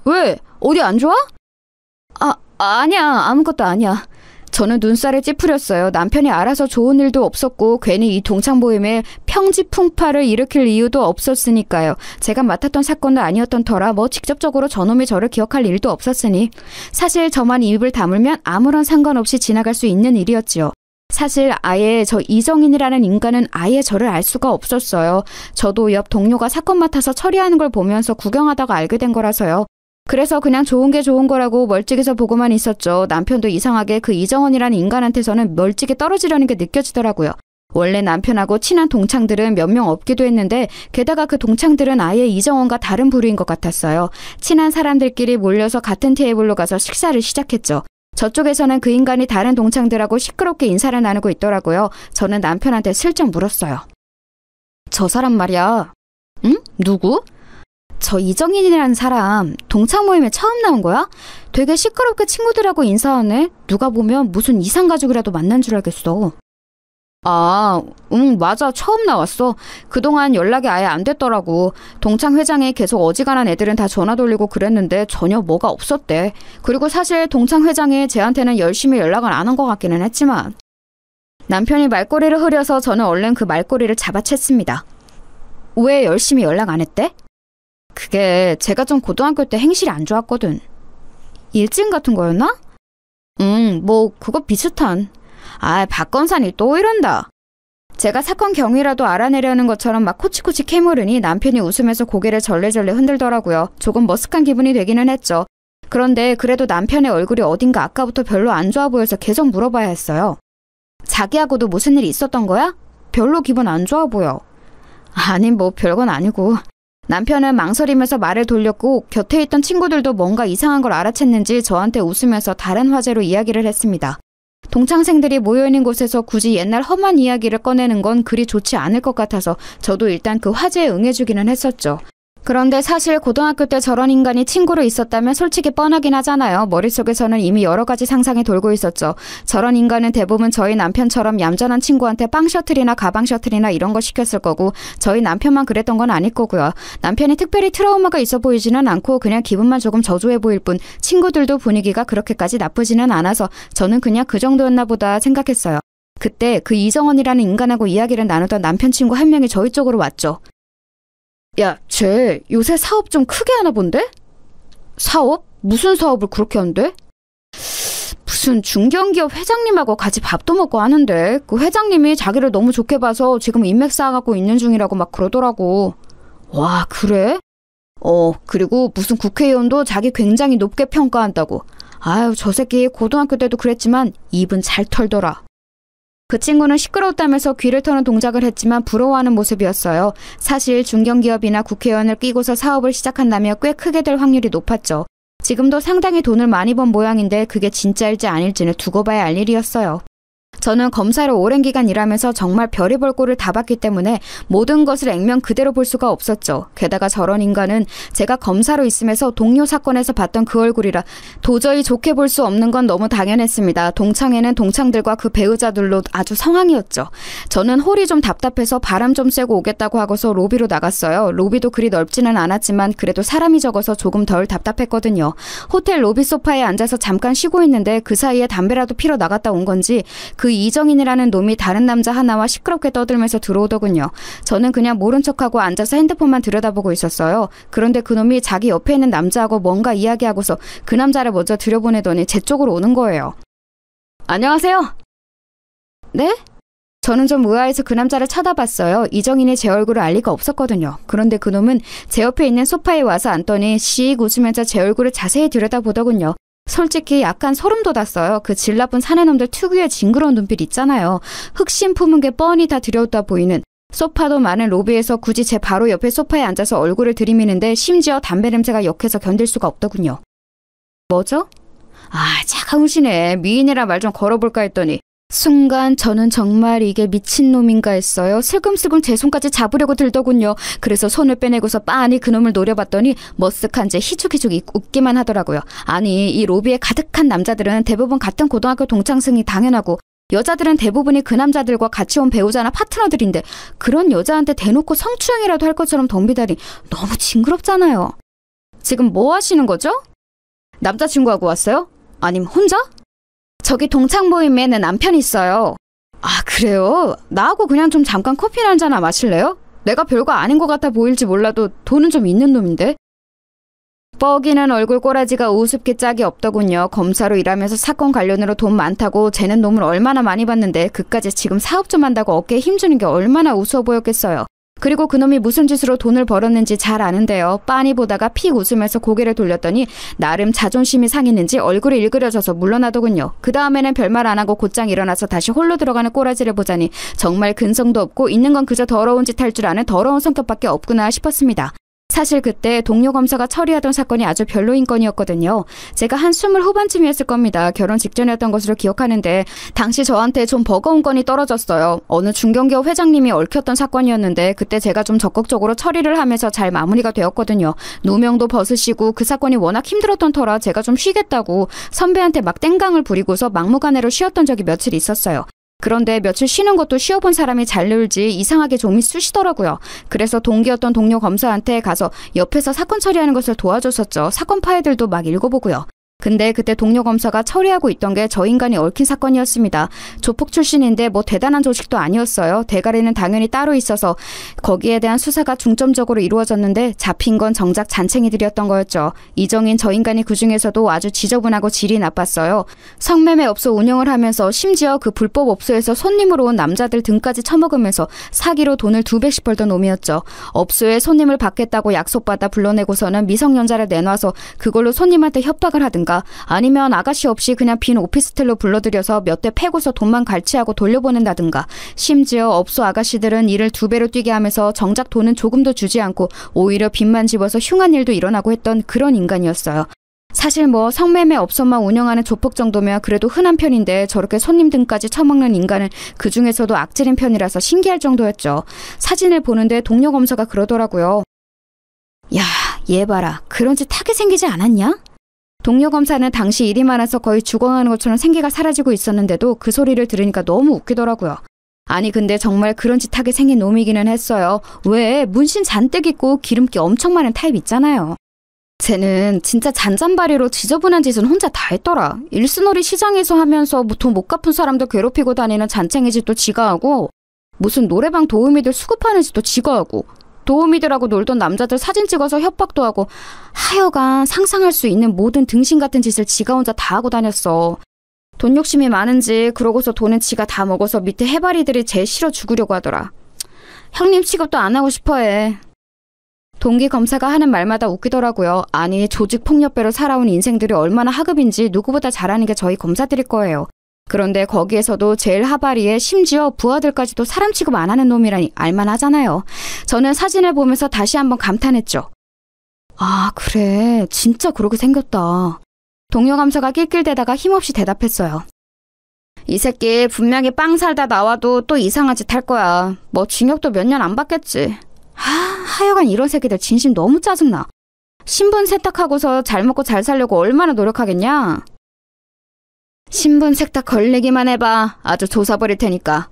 왜? 어디 안 좋아? 아니야. 아무것도 아니야. 저는 눈살을 찌푸렸어요. 남편이 알아서 좋은 일도 없었고 괜히 이 동창 모임에 평지풍파를 일으킬 이유도 없었으니까요. 제가 맡았던 사건도 아니었던 터라 뭐 직접적으로 저놈이 저를 기억할 일도 없었으니 사실 저만 입을 다물면 아무런 상관없이 지나갈 수 있는 일이었지요. 사실 아예 저 이정인이라는 인간은 아예 저를 알 수가 없었어요. 저도 옆 동료가 사건 맡아서 처리하는 걸 보면서 구경하다가 알게 된 거라서요. 그래서 그냥 좋은 게 좋은 거라고 멀찍이서 보고만 있었죠. 남편도 이상하게 그 이정원이라는 인간한테서는 멀찍이 떨어지려는 게 느껴지더라고요. 원래 남편하고 친한 동창들은 몇 명 없기도 했는데 게다가 그 동창들은 아예 이정원과 다른 부류인 것 같았어요. 친한 사람들끼리 몰려서 같은 테이블로 가서 식사를 시작했죠. 저쪽에서는 그 인간이 다른 동창들하고 시끄럽게 인사를 나누고 있더라고요. 저는 남편한테 슬쩍 물었어요. 저 사람 말이야. 응? 누구? 저 이정인이라는 사람 동창 모임에 처음 나온 거야? 되게 시끄럽게 친구들하고 인사하네. 누가 보면 무슨 이상가족이라도 만난 줄 알겠어. 응, 맞아. 처음 나왔어. 그동안 연락이 아예 안 됐더라고. 동창 회장이 계속 어지간한 애들은 다 전화 돌리고 그랬는데 전혀 뭐가 없었대. 그리고 사실 동창 회장이 쟤한테는 열심히 연락을 안 한 것 같기는 했지만. 남편이 말꼬리를 흐려서 저는 얼른 그 말꼬리를 잡아챘습니다. 왜 열심히 연락 안 했대? 그게 제가 좀 고등학교 때 행실이 안 좋았거든. 일진 같은 거였나? 뭐 그거 비슷한. 박건산이 또 이런다. 제가 사건 경위라도 알아내려는 것처럼 막 코치코치 캐물으니 남편이 웃으면서 고개를 절레절레 흔들더라고요. 조금 머쓱한 기분이 되기는 했죠. 그런데 그래도 남편의 얼굴이 어딘가 아까부터 별로 안 좋아 보여서 계속 물어봐야 했어요. 자기하고도 무슨 일이 있었던 거야? 별로 기분 안 좋아 보여. 아니 뭐 별건 아니고. 남편은 망설이면서 말을 돌렸고 곁에 있던 친구들도 뭔가 이상한 걸 알아챘는지 저한테 웃으면서 다른 화제로 이야기를 했습니다. 동창생들이 모여있는 곳에서 굳이 옛날 험한 이야기를 꺼내는 건 그리 좋지 않을 것 같아서 저도 일단 그 화제에 응해주기는 했었죠. 그런데 사실 고등학교 때 저런 인간이 친구로 있었다면 솔직히 뻔하긴 하잖아요. 머릿속에서는 이미 여러 가지 상상이 돌고 있었죠. 저런 인간은 대부분 저희 남편처럼 얌전한 친구한테 빵 셔틀이나 가방 셔틀이나 이런 거 시켰을 거고 저희 남편만 그랬던 건 아닐 거고요. 남편이 특별히 트라우마가 있어 보이지는 않고 그냥 기분만 조금 저조해 보일 뿐 친구들도 분위기가 그렇게까지 나쁘지는 않아서 저는 그냥 그 정도였나 보다 생각했어요. 그때 그 이정원이라는 인간하고 이야기를 나누던 남편 친구 한 명이 저희 쪽으로 왔죠. 야, 쟤 요새 사업 좀 크게 하나 본데? 사업? 무슨 사업을 그렇게 한대? 무슨 중견기업 회장님하고 같이 밥도 먹고 하는데 그 회장님이 자기를 너무 좋게 봐서 지금 인맥 쌓아가고 있는 중이라고 막 그러더라고. 와, 그래? 그리고 무슨 국회의원도 자기 굉장히 높게 평가한다고. 아유, 저 새끼 고등학교 때도 그랬지만 입은 잘 털더라. 그 친구는 시끄러웠다면서 귀를 터는 동작을 했지만 부러워하는 모습이었어요. 사실 중견기업이나 국회의원을 끼고서 사업을 시작한다면 꽤 크게 될 확률이 높았죠. 지금도 상당히 돈을 많이 번 모양인데 그게 진짜일지 아닐지는 두고 봐야 알 일이었어요. 저는 검사로 오랜 기간 일하면서 정말 별의별 꼴을 다 봤기 때문에 모든 것을 액면 그대로 볼 수가 없었죠. 게다가 저런 인간은 제가 검사로 있으면서 동료 사건에서 봤던 그 얼굴이라 도저히 좋게 볼 수 없는 건 너무 당연했습니다. 동창회는 동창들과 그 배우자들로 아주 성황이었죠. 저는 홀이 좀 답답해서 바람 좀 쐬고 오겠다고 하고서 로비로 나갔어요. 로비도 그리 넓지는 않았지만 그래도 사람이 적어서 조금 덜 답답했거든요. 호텔 로비 소파에 앉아서 잠깐 쉬고 있는데 그 사이에 담배라도 피러 나갔다 온 건지 그 이정인이라는 놈이 다른 남자 하나와 시끄럽게 떠들면서 들어오더군요. 저는 그냥 모른 척하고 앉아서 핸드폰만 들여다보고 있었어요. 그런데 그 놈이 자기 옆에 있는 남자하고 뭔가 이야기하고서 그 남자를 먼저 들여보내더니 제 쪽으로 오는 거예요. 안녕하세요. 네? 저는 좀 의아해서 그 남자를 쳐다봤어요. 이정인이 제 얼굴을 알 리가 없었거든요. 그런데 그 놈은 제 옆에 있는 소파에 와서 앉더니 씩 웃으면서 제 얼굴을 자세히 들여다보더군요. 솔직히 약간 소름 돋았어요. 그 질 나쁜 사내놈들 특유의 징그러운 눈빛 있잖아요. 흑심 품은 게 뻔히 다 들여다 보이는. 소파도 많은 로비에서 굳이 제 바로 옆에 소파에 앉아서 얼굴을 들이미는데 심지어 담배 냄새가 역해서 견딜 수가 없더군요. 뭐죠? 아, 차가우시네. 미인이라 말 좀 걸어볼까 했더니 순간 저는 정말 이게 미친놈인가 했어요. 슬금슬금 제 손까지 잡으려고 들더군요. 그래서 손을 빼내고서 빤히 그놈을 노려봤더니 머쓱한 채 희죽희죽 웃기만 하더라고요. 아니, 이 로비에 가득한 남자들은 대부분 같은 고등학교 동창생이 당연하고 여자들은 대부분이 그 남자들과 같이 온 배우자나 파트너들인데 그런 여자한테 대놓고 성추행이라도 할 것처럼 덤비다니 너무 징그럽잖아요. 지금 뭐 하시는 거죠? 남자친구하고 왔어요? 아님 혼자? 저기 동창 모임에 내 남편이 있어요. 아, 그래요? 나하고 그냥 좀 잠깐 커피나 한잔 마실래요? 내가 별거 아닌 것 같아 보일지 몰라도 돈은 좀 있는 놈인데. 뻐기는 얼굴 꼬라지가 우습게 짝이 없더군요. 검사로 일하면서 사건 관련으로 돈 많다고 쟤는 놈을 얼마나 많이 봤는데 그까지 지금 사업 좀 한다고 어깨에 힘주는 게 얼마나 우스워 보였겠어요. 그리고 그놈이 무슨 짓으로 돈을 벌었는지 잘 아는데요. 빤히 보다가 픽 웃으면서 고개를 돌렸더니 나름 자존심이 상했는지 얼굴이 일그러져서 물러나더군요. 그 다음에는 별말 안 하고 곧장 일어나서 다시 홀로 들어가는 꼬라지를 보자니 정말 근성도 없고 있는 건 그저 더러운 짓 할 줄 아는 더러운 성격밖에 없구나 싶었습니다. 사실 그때 동료 검사가 처리하던 사건이 아주 별로인 건이었거든요. 제가 한 20 후반쯤이었을 겁니다. 결혼 직전이었던 것으로 기억하는데 당시 저한테 좀 버거운 건이 떨어졌어요. 어느 중견기업 회장님이 얽혔던 사건이었는데 그때 제가 좀 적극적으로 처리를 하면서 잘 마무리가 되었거든요. 누명도 벗으시고 그 사건이 워낙 힘들었던 터라 제가 좀 쉬겠다고 선배한테 막 땡강을 부리고서 막무가내로 쉬었던 적이 며칠 있었어요. 그런데 며칠 쉬는 것도 쉬어본 사람이 잘 늘지 이상하게 좀이 쑤시더라고요. 그래서 동기였던 동료 검사한테 가서 옆에서 사건 처리하는 것을 도와줬었죠. 사건 파일들도 막 읽어보고요. 근데 그때 동료 검사가 처리하고 있던 게 저 인간이 얽힌 사건이었습니다. 조폭 출신인데 뭐 대단한 조직도 아니었어요. 대가리는 당연히 따로 있어서 거기에 대한 수사가 중점적으로 이루어졌는데 잡힌 건 정작 잔챙이들이었던 거였죠. 이정인 저 인간이 그중에서도 아주 지저분하고 질이 나빴어요. 성매매 업소 운영을 하면서 심지어 그 불법 업소에서 손님으로 온 남자들 등까지 처먹으면서 사기로 돈을 2배씩 벌던 놈이었죠. 업소에 손님을 받겠다고 약속받아 불러내고서는 미성년자를 내놔서 그걸로 손님한테 협박을 하든가 아니면 아가씨 없이 그냥 빈 오피스텔로 불러들여서 몇 대 패고서 돈만 갈취하고 돌려보낸다든가 심지어 업소 아가씨들은 일을 2배로 뛰게 하면서 정작 돈은 조금도 주지 않고 오히려 빚만 집어서 흉한 일도 일어나고 했던 그런 인간이었어요. 사실 뭐 성매매 업소만 운영하는 조폭 정도면 그래도 흔한 편인데 저렇게 손님 등까지 처먹는 인간은 그 중에서도 악질인 편이라서 신기할 정도였죠. 사진을 보는데 동료 검사가 그러더라고요. 야, 얘 봐라. 그런 짓 하게 생기지 않았냐? 동료 검사는 당시 일이 많아서 거의 죽어가는 것처럼 생기가 사라지고 있었는데도 그 소리를 들으니까 너무 웃기더라고요. 아니 근데 정말 그런 짓 하게 생긴 놈이기는 했어요. 왜 문신 잔뜩 있고 기름기 엄청 많은 타입 있잖아요. 쟤는 진짜 잔잔바리로 지저분한 짓은 혼자 다 했더라. 일순월이 시장에서 하면서 돈 못 갚은 사람들 괴롭히고 다니는 잔챙이 짓도 지가 하고 무슨 노래방 도우미들 수급하는 짓도 지가 하고 도우미들하고 놀던 남자들 사진 찍어서 협박도 하고 하여간 상상할 수 있는 모든 등신 같은 짓을 지가 혼자 다 하고 다녔어. 돈 욕심이 많은지 그러고서 돈은 지가 다 먹어서 밑에 해바리들이 제일 싫어 죽으려고 하더라. 형님 취급도 안 하고 싶어해. 동기 검사가 하는 말마다 웃기더라고요. 아니 조직 폭력배로 살아온 인생들이 얼마나 하급인지 누구보다 잘 아는 게 저희 검사들일 거예요. 그런데 거기에서도 제일 하바리에 심지어 부하들까지도 사람 취급 안 하는 놈이라니 알만하잖아요. 저는 사진을 보면서 다시 한번 감탄했죠. 아 그래 진짜 그러게 생겼다. 동료 감사가 낄낄대다가 힘없이 대답했어요. 이 새끼 분명히 빵 살다 나와도 또 이상한 짓 할 거야. 뭐 징역도 몇 년 안 받겠지. 하여간 이런 새끼들 진심 너무 짜증나. 신분 세탁하고서 잘 먹고 잘 살려고 얼마나 노력하겠냐? 신분 세탁 걸리기만 해봐. 아주 조사 버릴 테니까.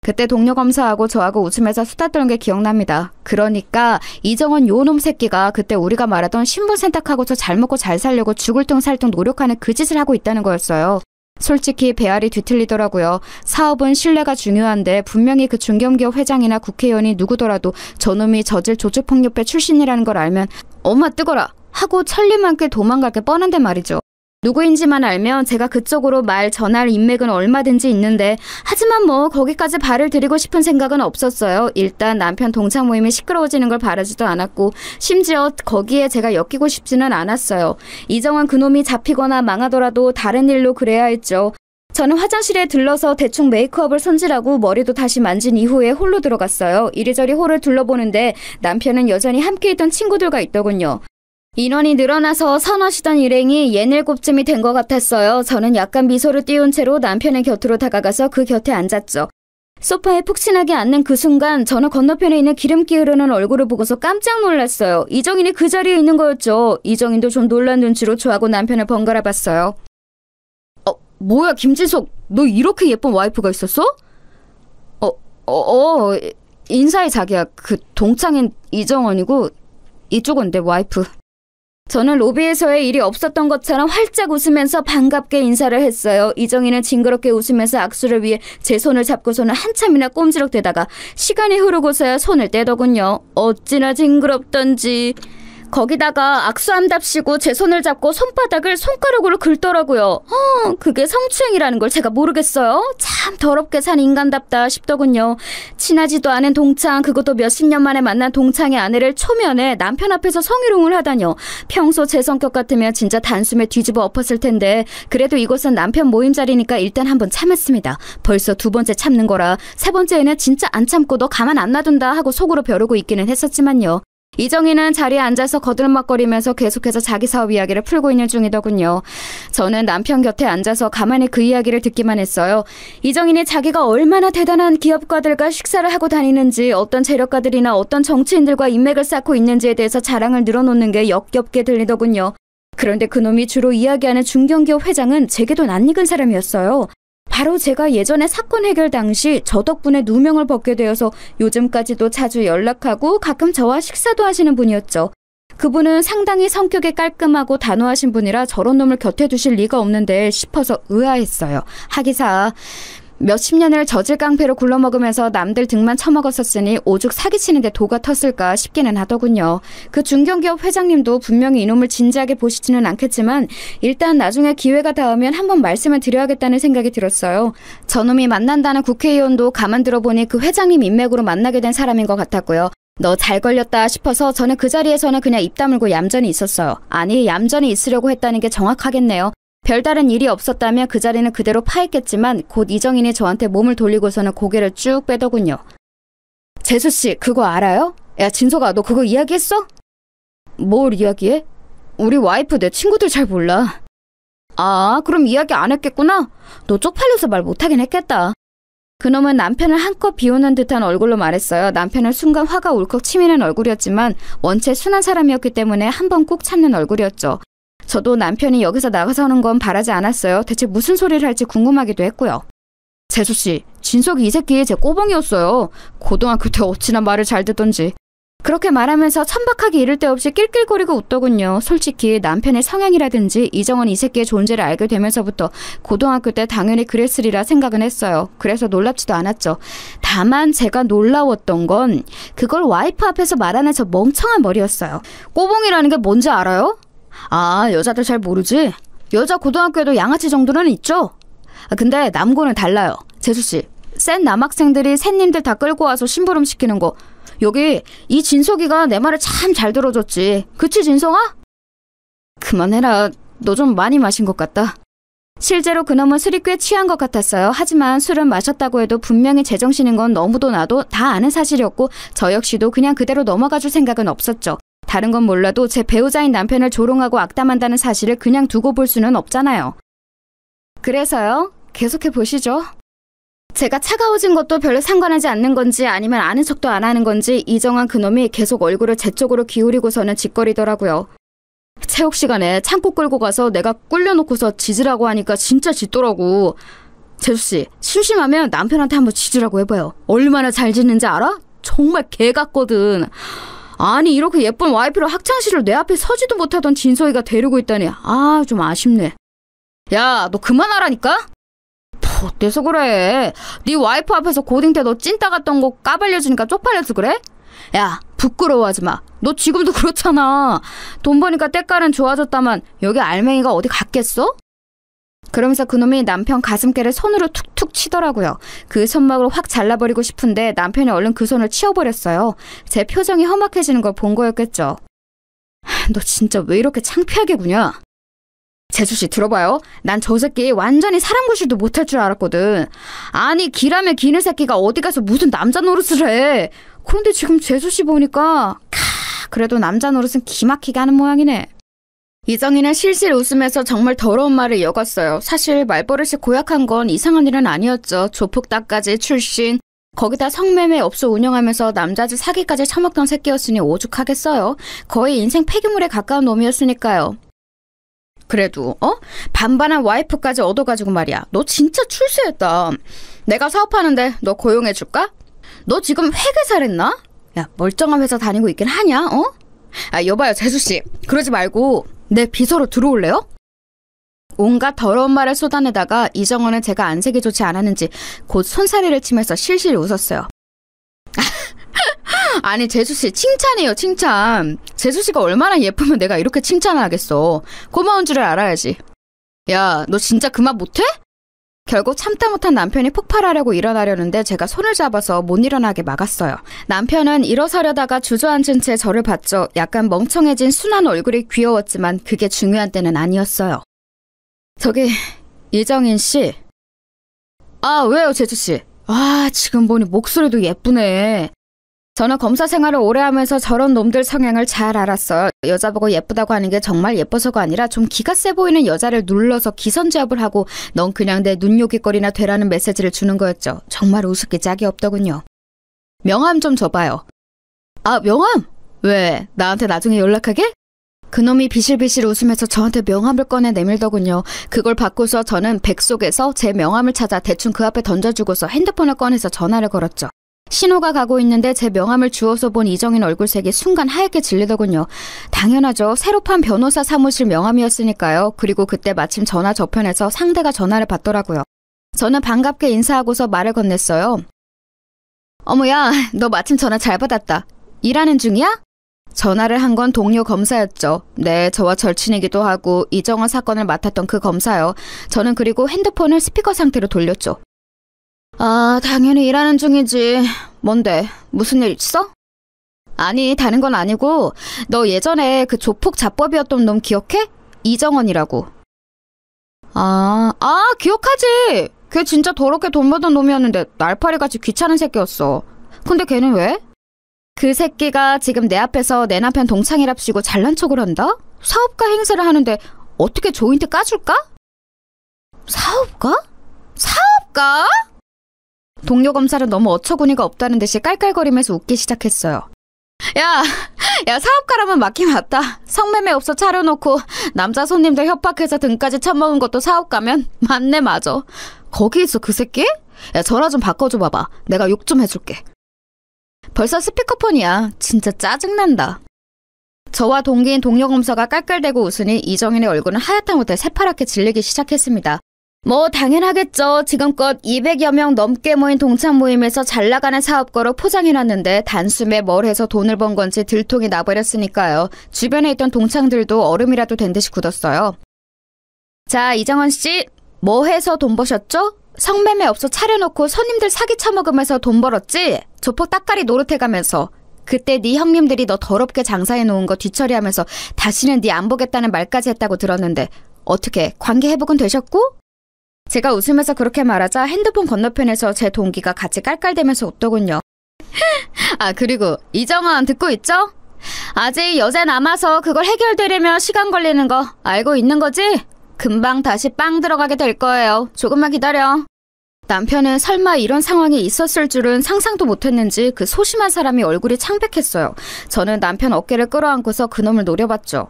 그때 동료 검사하고 저하고 웃으면서 수다 떠는 게 기억납니다. 그러니까 이정원 요놈 새끼가 그때 우리가 말하던 신분 세탁하고서 잘 먹고 잘 살려고 죽을 둥 살 둥 노력하는 그 짓을 하고 있다는 거였어요. 솔직히 배알이 뒤틀리더라고요. 사업은 신뢰가 중요한데 분명히 그 중견기업 회장이나 국회의원이 누구더라도 저놈이 저질 조직폭력배 출신이라는 걸 알면 엄마 뜨거라 하고 천리만께 도망갈 게 뻔한데 말이죠. 누구인지만 알면 제가 그쪽으로 말 전할 인맥은 얼마든지 있는데 하지만 뭐 거기까지 발을 들이고 싶은 생각은 없었어요. 일단 남편 동창 모임이 시끄러워지는 걸 바라지도 않았고 심지어 거기에 제가 엮이고 싶지는 않았어요. 이정원 그놈이 잡히거나 망하더라도 다른 일로 그래야 했죠. 저는 화장실에 들러서 대충 메이크업을 손질하고 머리도 다시 만진 이후에 홀로 들어갔어요. 이리저리 홀을 둘러보는데 남편은 여전히 함께 있던 친구들과 있더군요. 인원이 늘어나서 서너 시던 일행이 67쯤이 된 것 같았어요. 저는 약간 미소를 띄운 채로 남편의 곁으로 다가가서 그 곁에 앉았죠. 소파에 푹신하게 앉는 그 순간 저는 건너편에 있는 기름기 흐르는 얼굴을 보고서 깜짝 놀랐어요. 이정인이 그 자리에 있는 거였죠. 이정인도 좀 놀란 눈치로 저하고 남편을 번갈아 봤어요. 뭐야 김진석, 너 이렇게 예쁜 와이프가 있었어? 인사해 자기야. 그 동창인 이정원이고 이쪽은 내 와이프. 저는 로비에서의 일이 없었던 것처럼 활짝 웃으면서 반갑게 인사를 했어요. 이정희는 징그럽게 웃으면서 악수를 위해 제 손을 잡고서는 한참이나 꼼지락대다가 시간이 흐르고서야 손을 떼더군요. 어찌나 징그럽던지. 거기다가 악수함답시고 제 손을 잡고 손바닥을 손가락으로 긁더라고요. 그게 성추행이라는 걸 제가 모르겠어요? 참 더럽게 산 인간답다 싶더군요. 친하지도 않은 동창, 그것도 몇십 년 만에 만난 동창의 아내를 초면에 남편 앞에서 성희롱을 하다뇨. 평소 제 성격 같으면 진짜 단숨에 뒤집어 엎었을 텐데 그래도 이곳은 남편 모임 자리니까 일단 한번 참았습니다. 벌써 두 번째 참는 거라 세 번째에는 진짜 안 참고 너 가만 안 놔둔다 하고 속으로 벼르고 있기는 했었지만요. 이정희는 자리에 앉아서 거들먹거리면서 계속해서 자기 사업 이야기를 풀고 있는 중이더군요. 저는 남편 곁에 앉아서 가만히 그 이야기를 듣기만 했어요. 이정희는 자기가 얼마나 대단한 기업가들과 식사를 하고 다니는지, 어떤 재력가들이나 어떤 정치인들과 인맥을 쌓고 있는지에 대해서 자랑을 늘어놓는 게 역겹게 들리더군요. 그런데 그놈이 주로 이야기하는 중견기업 회장은 제게도 낯익은 사람이었어요. 바로 제가 예전에 사건 해결 당시 저 덕분에 누명을 벗게 되어서 요즘까지도 자주 연락하고 가끔 저와 식사도 하시는 분이었죠. 그분은 상당히 성격이 깔끔하고 단호하신 분이라 저런 놈을 곁에 두실 리가 없는데 싶어서 의아했어요. 하기사 몇십 년을 저질 깡패로 굴러먹으면서 남들 등만 처먹었었으니 오죽 사기치는데 도가 텄을까 싶기는 하더군요. 그 중견기업 회장님도 분명히 이놈을 진지하게 보시지는 않겠지만 일단 나중에 기회가 닿으면 한번 말씀을 드려야겠다는 생각이 들었어요. 저놈이 만난다는 국회의원도 가만 들어보니 그 회장님 인맥으로 만나게 된 사람인 것 같았고요. 너 잘 걸렸다 싶어서 저는 그 자리에서는 그냥 입 다물고 얌전히 있었어요. 아니, 얌전히 있으려고 했다는 게 정확하겠네요. 별다른 일이 없었다면 그 자리는 그대로 파했겠지만 곧 이정인이 저한테 몸을 돌리고서는 고개를 쭉 빼더군요. 재수씨, 그거 알아요? 야, 진석아, 너 그거 이야기했어? 뭘 이야기해? 우리 와이프 내 친구들 잘 몰라. 아, 그럼 이야기 안 했겠구나? 너 쪽팔려서 말 못하긴 했겠다. 그놈은 남편을 한껏 비우는 듯한 얼굴로 말했어요. 남편은 순간 화가 울컥 치미는 얼굴이었지만 원체 순한 사람이었기 때문에 한 번 꾹 참는 얼굴이었죠. 저도 남편이 여기서 나가서는 건 바라지 않았어요. 대체 무슨 소리를 할지 궁금하기도 했고요. 재수씨, 진석이 이 새끼 제 꼬봉이었어요. 고등학교 때 어찌나 말을 잘 듣던지. 그렇게 말하면서 천박하게 이를 데 없이 낄낄거리고 웃더군요. 솔직히 남편의 성향이라든지 이정원 이 새끼의 존재를 알게 되면서부터 고등학교 때 당연히 그랬으리라 생각은 했어요. 그래서 놀랍지도 않았죠. 다만 제가 놀라웠던 건 그걸 와이프 앞에서 말하는 저 멍청한 머리였어요. 꼬봉이라는 게 뭔지 알아요? 아, 여자들 잘 모르지? 여자 고등학교에도 양아치 정도는 있죠? 근데 남고는 달라요. 재수씨, 센 남학생들이 샌님들 다 끌고 와서 심부름 시키는 거, 여기 이 진석이가 내 말을 참 잘 들어줬지. 그치 진성아? 그만해라. 너 좀 많이 마신 것 같다. 실제로 그놈은 술이 꽤 취한 것 같았어요. 하지만 술은 마셨다고 해도 분명히 제정신인 건 너무도 나도 다 아는 사실이었고 저 역시도 그냥 그대로 넘어가줄 생각은 없었죠. 다른 건 몰라도 제 배우자인 남편을 조롱하고 악담한다는 사실을 그냥 두고 볼 수는 없잖아요. 그래서요? 계속해 보시죠. 제가 차가워진 것도 별로 상관하지 않는 건지 아니면 아는 척도 안 하는 건지 이정환 그놈이 계속 얼굴을 제 쪽으로 기울이고서는 짓거리더라고요. 체육 시간에 창고 끌고 가서 내가 꿀려놓고서 짖으라고 하니까 진짜 짖더라고. 재수씨, 심심하면 남편한테 한번 짖으라고 해봐요. 얼마나 잘 짖는지 알아? 정말 개 같거든. 아니 이렇게 예쁜 와이프를 학창시절 내 앞에 서지도 못하던 진서이가 데리고 있다니 좀 아쉽네. 야, 너 그만하라니까? 어때서 그래? 네 와이프 앞에서 고딩 때 너 찐따 같던 거 까발려주니까 쪽팔려서 그래? 야, 부끄러워하지 마. 너 지금도 그렇잖아. 돈 버니까 때깔은 좋아졌다만 여기 알맹이가 어디 갔겠어? 그러면서 그놈이 남편 가슴께를 손으로 툭툭 치더라고요. 그 손목을 확 잘라버리고 싶은데 남편이 얼른 그 손을 치워버렸어요. 제 표정이 험악해지는 걸 본 거였겠죠. 너 진짜 왜 이렇게 창피하게 구냐? 재수씨 들어봐요. 난 저 새끼 완전히 사람 구실도 못할 줄 알았거든. 아니 기라며 기는 새끼가 어디 가서 무슨 남자 노릇을 해. 그런데 지금 재수씨 보니까 그래도 남자 노릇은 기막히게 하는 모양이네. 이정희는 실실 웃으면서 정말 더러운 말을 이어갔어요. 사실 말버릇이 고약한 건 이상한 일은 아니었죠. 조폭따까지 출신, 거기다 성매매 업소 운영하면서 남자들 사기까지 처먹던 새끼였으니 오죽하겠어요. 거의 인생 폐기물에 가까운 놈이었으니까요. 그래도 반반한 와이프까지 얻어가지고 말이야. 너 진짜 출세했다. 내가 사업하는데 너 고용해줄까? 너 지금 회계사랬나? 야, 멀쩡한 회사 다니고 있긴 하냐? 여봐요 재수씨, 그러지 말고 내 비서로 들어올래요? 온갖 더러운 말을 쏟아내다가 이정원은 제가 안색이 좋지 않았는지 곧 손사래를 치면서 실실 웃었어요. 아니 재수씨 칭찬이에요, 칭찬. 재수씨가 얼마나 예쁘면 내가 이렇게 칭찬을 하겠어. 고마운 줄을 알아야지. 야, 너 진짜 그 말 못해? 결국 참다 못한 남편이 폭발하려고 일어나려는데 제가 손을 잡아서 못 일어나게 막았어요. 남편은 일어서려다가 주저앉은 채 저를 봤죠. 약간 멍청해진 순한 얼굴이 귀여웠지만 그게 중요한 때는 아니었어요. 저기 이정인 씨. 왜요 재수씨? 지금 보니 목소리도 예쁘네. 저는 검사 생활을 오래 하면서 저런 놈들 성향을 잘 알았어요. 여자 보고 예쁘다고 하는 게 정말 예뻐서가 아니라 좀 기가 세 보이는 여자를 눌러서 기선제압을 하고 넌 그냥 내 눈요깃거리나 되라는 메시지를 주는 거였죠. 정말 우습게 짝이 없더군요. 명함 좀 줘봐요. 명함? 왜? 나한테 나중에 연락하게? 그놈이 비실비실 웃으면서 저한테 명함을 꺼내 내밀더군요. 그걸 받고서 저는 백 속에서 제 명함을 찾아 대충 그 앞에 던져주고서 핸드폰을 꺼내서 전화를 걸었죠. 신호가 가고 있는데 제 명함을 주워서 본 이정인 얼굴색이 순간 하얗게 질리더군요. 당연하죠. 새로 판 변호사 사무실 명함이었으니까요. 그리고 그때 마침 전화 저편에서 상대가 전화를 받더라고요. 저는 반갑게 인사하고서 말을 건넸어요. 어머야, 너 마침 전화 잘 받았다. 일하는 중이야? 전화를 한 건 동료 검사였죠. 네, 저와 절친이기도 하고 이정원 사건을 맡았던 그 검사요. 저는 그리고 핸드폰을 스피커 상태로 돌렸죠. 당연히 일하는 중이지. 뭔데? 무슨 일 있어? 아니, 다른 건 아니고 너 예전에 그 조폭 자법이었던 놈 기억해? 이정원이라고. 기억하지. 걔 진짜 더럽게 돈 벌던 놈이었는데 날파리같이 귀찮은 새끼였어. 근데 걔는 왜? 그 새끼가 지금 내 앞에서 내 남편 동창이랍시고 잘난 척을 한다? 사업가 행세를 하는데 어떻게 조인트 까줄까? 사업가? 사업가? 동료 검사는 너무 어처구니가 없다는 듯이 깔깔거리면서 웃기 시작했어요. 야, 사업가라면 맞긴 맞다. 성매매 업소 차려놓고 남자 손님들 협박해서 등까지 쳐먹은 것도 사업가면 맞네, 맞아. 거기 있어 그 새끼? 야, 전화 좀 바꿔줘 봐봐. 내가 욕 좀 해줄게. 벌써 스피커폰이야. 진짜 짜증난다. 저와 동기인 동료 검사가 깔깔대고 웃으니 이정인의 얼굴은 하얗다 못해 새파랗게 질리기 시작했습니다. 뭐 당연하겠죠. 지금껏 200여 명 넘게 모인 동창 모임에서 잘나가는 사업가로 포장해놨는데 단숨에 뭘 해서 돈을 번 건지 들통이 나버렸으니까요. 주변에 있던 동창들도 얼음이라도 된 듯이 굳었어요. 자, 이정원 씨, 뭐 해서 돈 버셨죠? 성매매 업소 차려놓고 손님들 사기 쳐먹으면서 돈 벌었지? 조폭 따까리 노릇해가면서. 그때 네 형님들이 너 더럽게 장사해놓은 거 뒤처리하면서 다시는 네 안 보겠다는 말까지 했다고 들었는데 어떻게 관계 회복은 되셨고? 제가 웃으면서 그렇게 말하자 핸드폰 건너편에서 제 동기가 같이 깔깔대면서 웃더군요. 그리고 이정원 듣고 있죠? 아직 여자 남아서 그걸 해결되려면 시간 걸리는 거 알고 있는 거지? 금방 다시 빵 들어가게 될 거예요. 조금만 기다려. 남편은 설마 이런 상황이 있었을 줄은 상상도 못했는지 그 소심한 사람이 얼굴이 창백했어요. 저는 남편 어깨를 끌어안고서 그놈을 노려봤죠.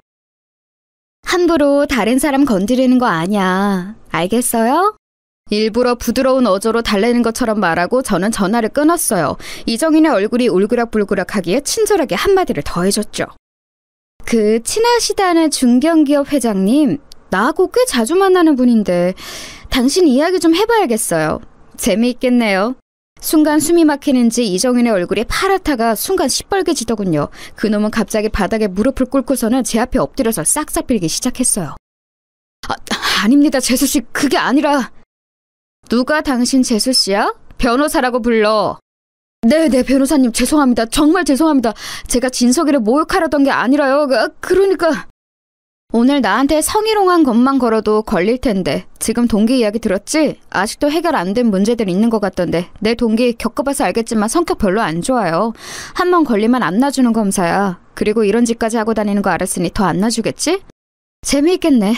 함부로 다른 사람 건드리는 거 아니야. 알겠어요? 일부러 부드러운 어조로 달래는 것처럼 말하고 저는 전화를 끊었어요. 이정인의 얼굴이 울그락불그락하기에 친절하게 한마디를 더해줬죠. 그 친하시다는 중견기업 회장님, 나하고 꽤 자주 만나는 분인데 당신 이야기 좀 해봐야겠어요. 재미있겠네요. 순간 숨이 막히는지 이정인의 얼굴이 파랗다가 순간 시뻘개지더군요. 그놈은 갑자기 바닥에 무릎을 꿇고서는 제 앞에 엎드려서 싹싹 빌기 시작했어요. 아닙니다, 재수씨. 그게 아니라... 누가 당신 재수씨야? 변호사라고 불러. 네네, 변호사님 죄송합니다. 정말 죄송합니다. 제가 진석이를 모욕하려던 게 아니라요. 그러니까... 오늘 나한테 성희롱한 것만 걸어도 걸릴 텐데 지금 동기 이야기 들었지? 아직도 해결 안 된 문제들 있는 것 같던데 내 동기 겪어봐서 알겠지만 성격 별로 안 좋아요. 한 번 걸리면 안 놔주는 검사야. 그리고 이런 짓까지 하고 다니는 거 알았으니 더 안 놔주겠지? 재미있겠네.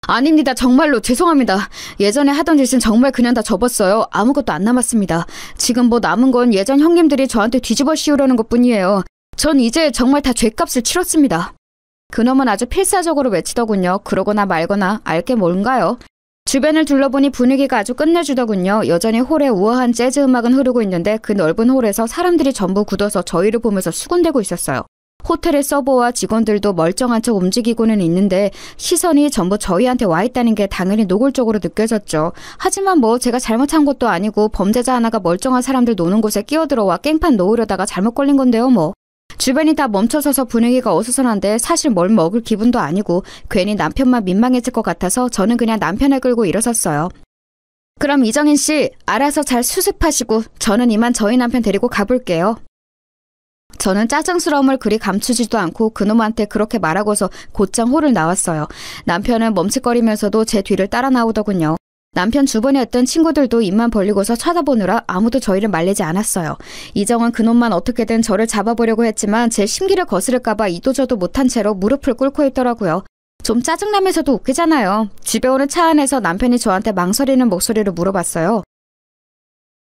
아닙니다. 정말로 죄송합니다. 예전에 하던 짓은 정말 그냥 다 접었어요. 아무것도 안 남았습니다. 지금 뭐 남은 건 예전 형님들이 저한테 뒤집어 씌우려는 것뿐이에요. 전 이제 정말 다 죗값을 치렀습니다. 그놈은 아주 필사적으로 외치더군요. 그러거나 말거나 알게 뭔가요? 주변을 둘러보니 분위기가 아주 끝내주더군요. 여전히 홀에 우아한 재즈 음악은 흐르고 있는데 그 넓은 홀에서 사람들이 전부 굳어서 저희를 보면서 수군대고 있었어요. 호텔의 서버와 직원들도 멀쩡한 척 움직이고는 있는데 시선이 전부 저희한테 와 있다는 게 당연히 노골적으로 느껴졌죠. 하지만 뭐 제가 잘못한 것도 아니고 범죄자 하나가 멀쩡한 사람들 노는 곳에 끼어들어와 깽판 놓으려다가 잘못 걸린 건데요 뭐. 주변이 다 멈춰서서 분위기가 어수선한데 사실 뭘 먹을 기분도 아니고 괜히 남편만 민망해질 것 같아서 저는 그냥 남편을 끌고 일어섰어요. 그럼 이정인 씨, 알아서 잘 수습하시고 저는 이만 저희 남편 데리고 가볼게요. 저는 짜증스러움을 그리 감추지도 않고 그놈한테 그렇게 말하고서 곧장 홀을 나왔어요. 남편은 멈칫거리면서도 제 뒤를 따라 나오더군요. 남편 주변에 있던 친구들도 입만 벌리고서 쳐다보느라 아무도 저희를 말리지 않았어요. 이정은 그놈만 어떻게든 저를 잡아보려고 했지만 제 심기를 거스를까봐 이도저도 못한 채로 무릎을 꿇고 있더라고요. 좀 짜증나면서도 웃기잖아요. 집에 오는 차 안에서 남편이 저한테 망설이는 목소리로 물어봤어요.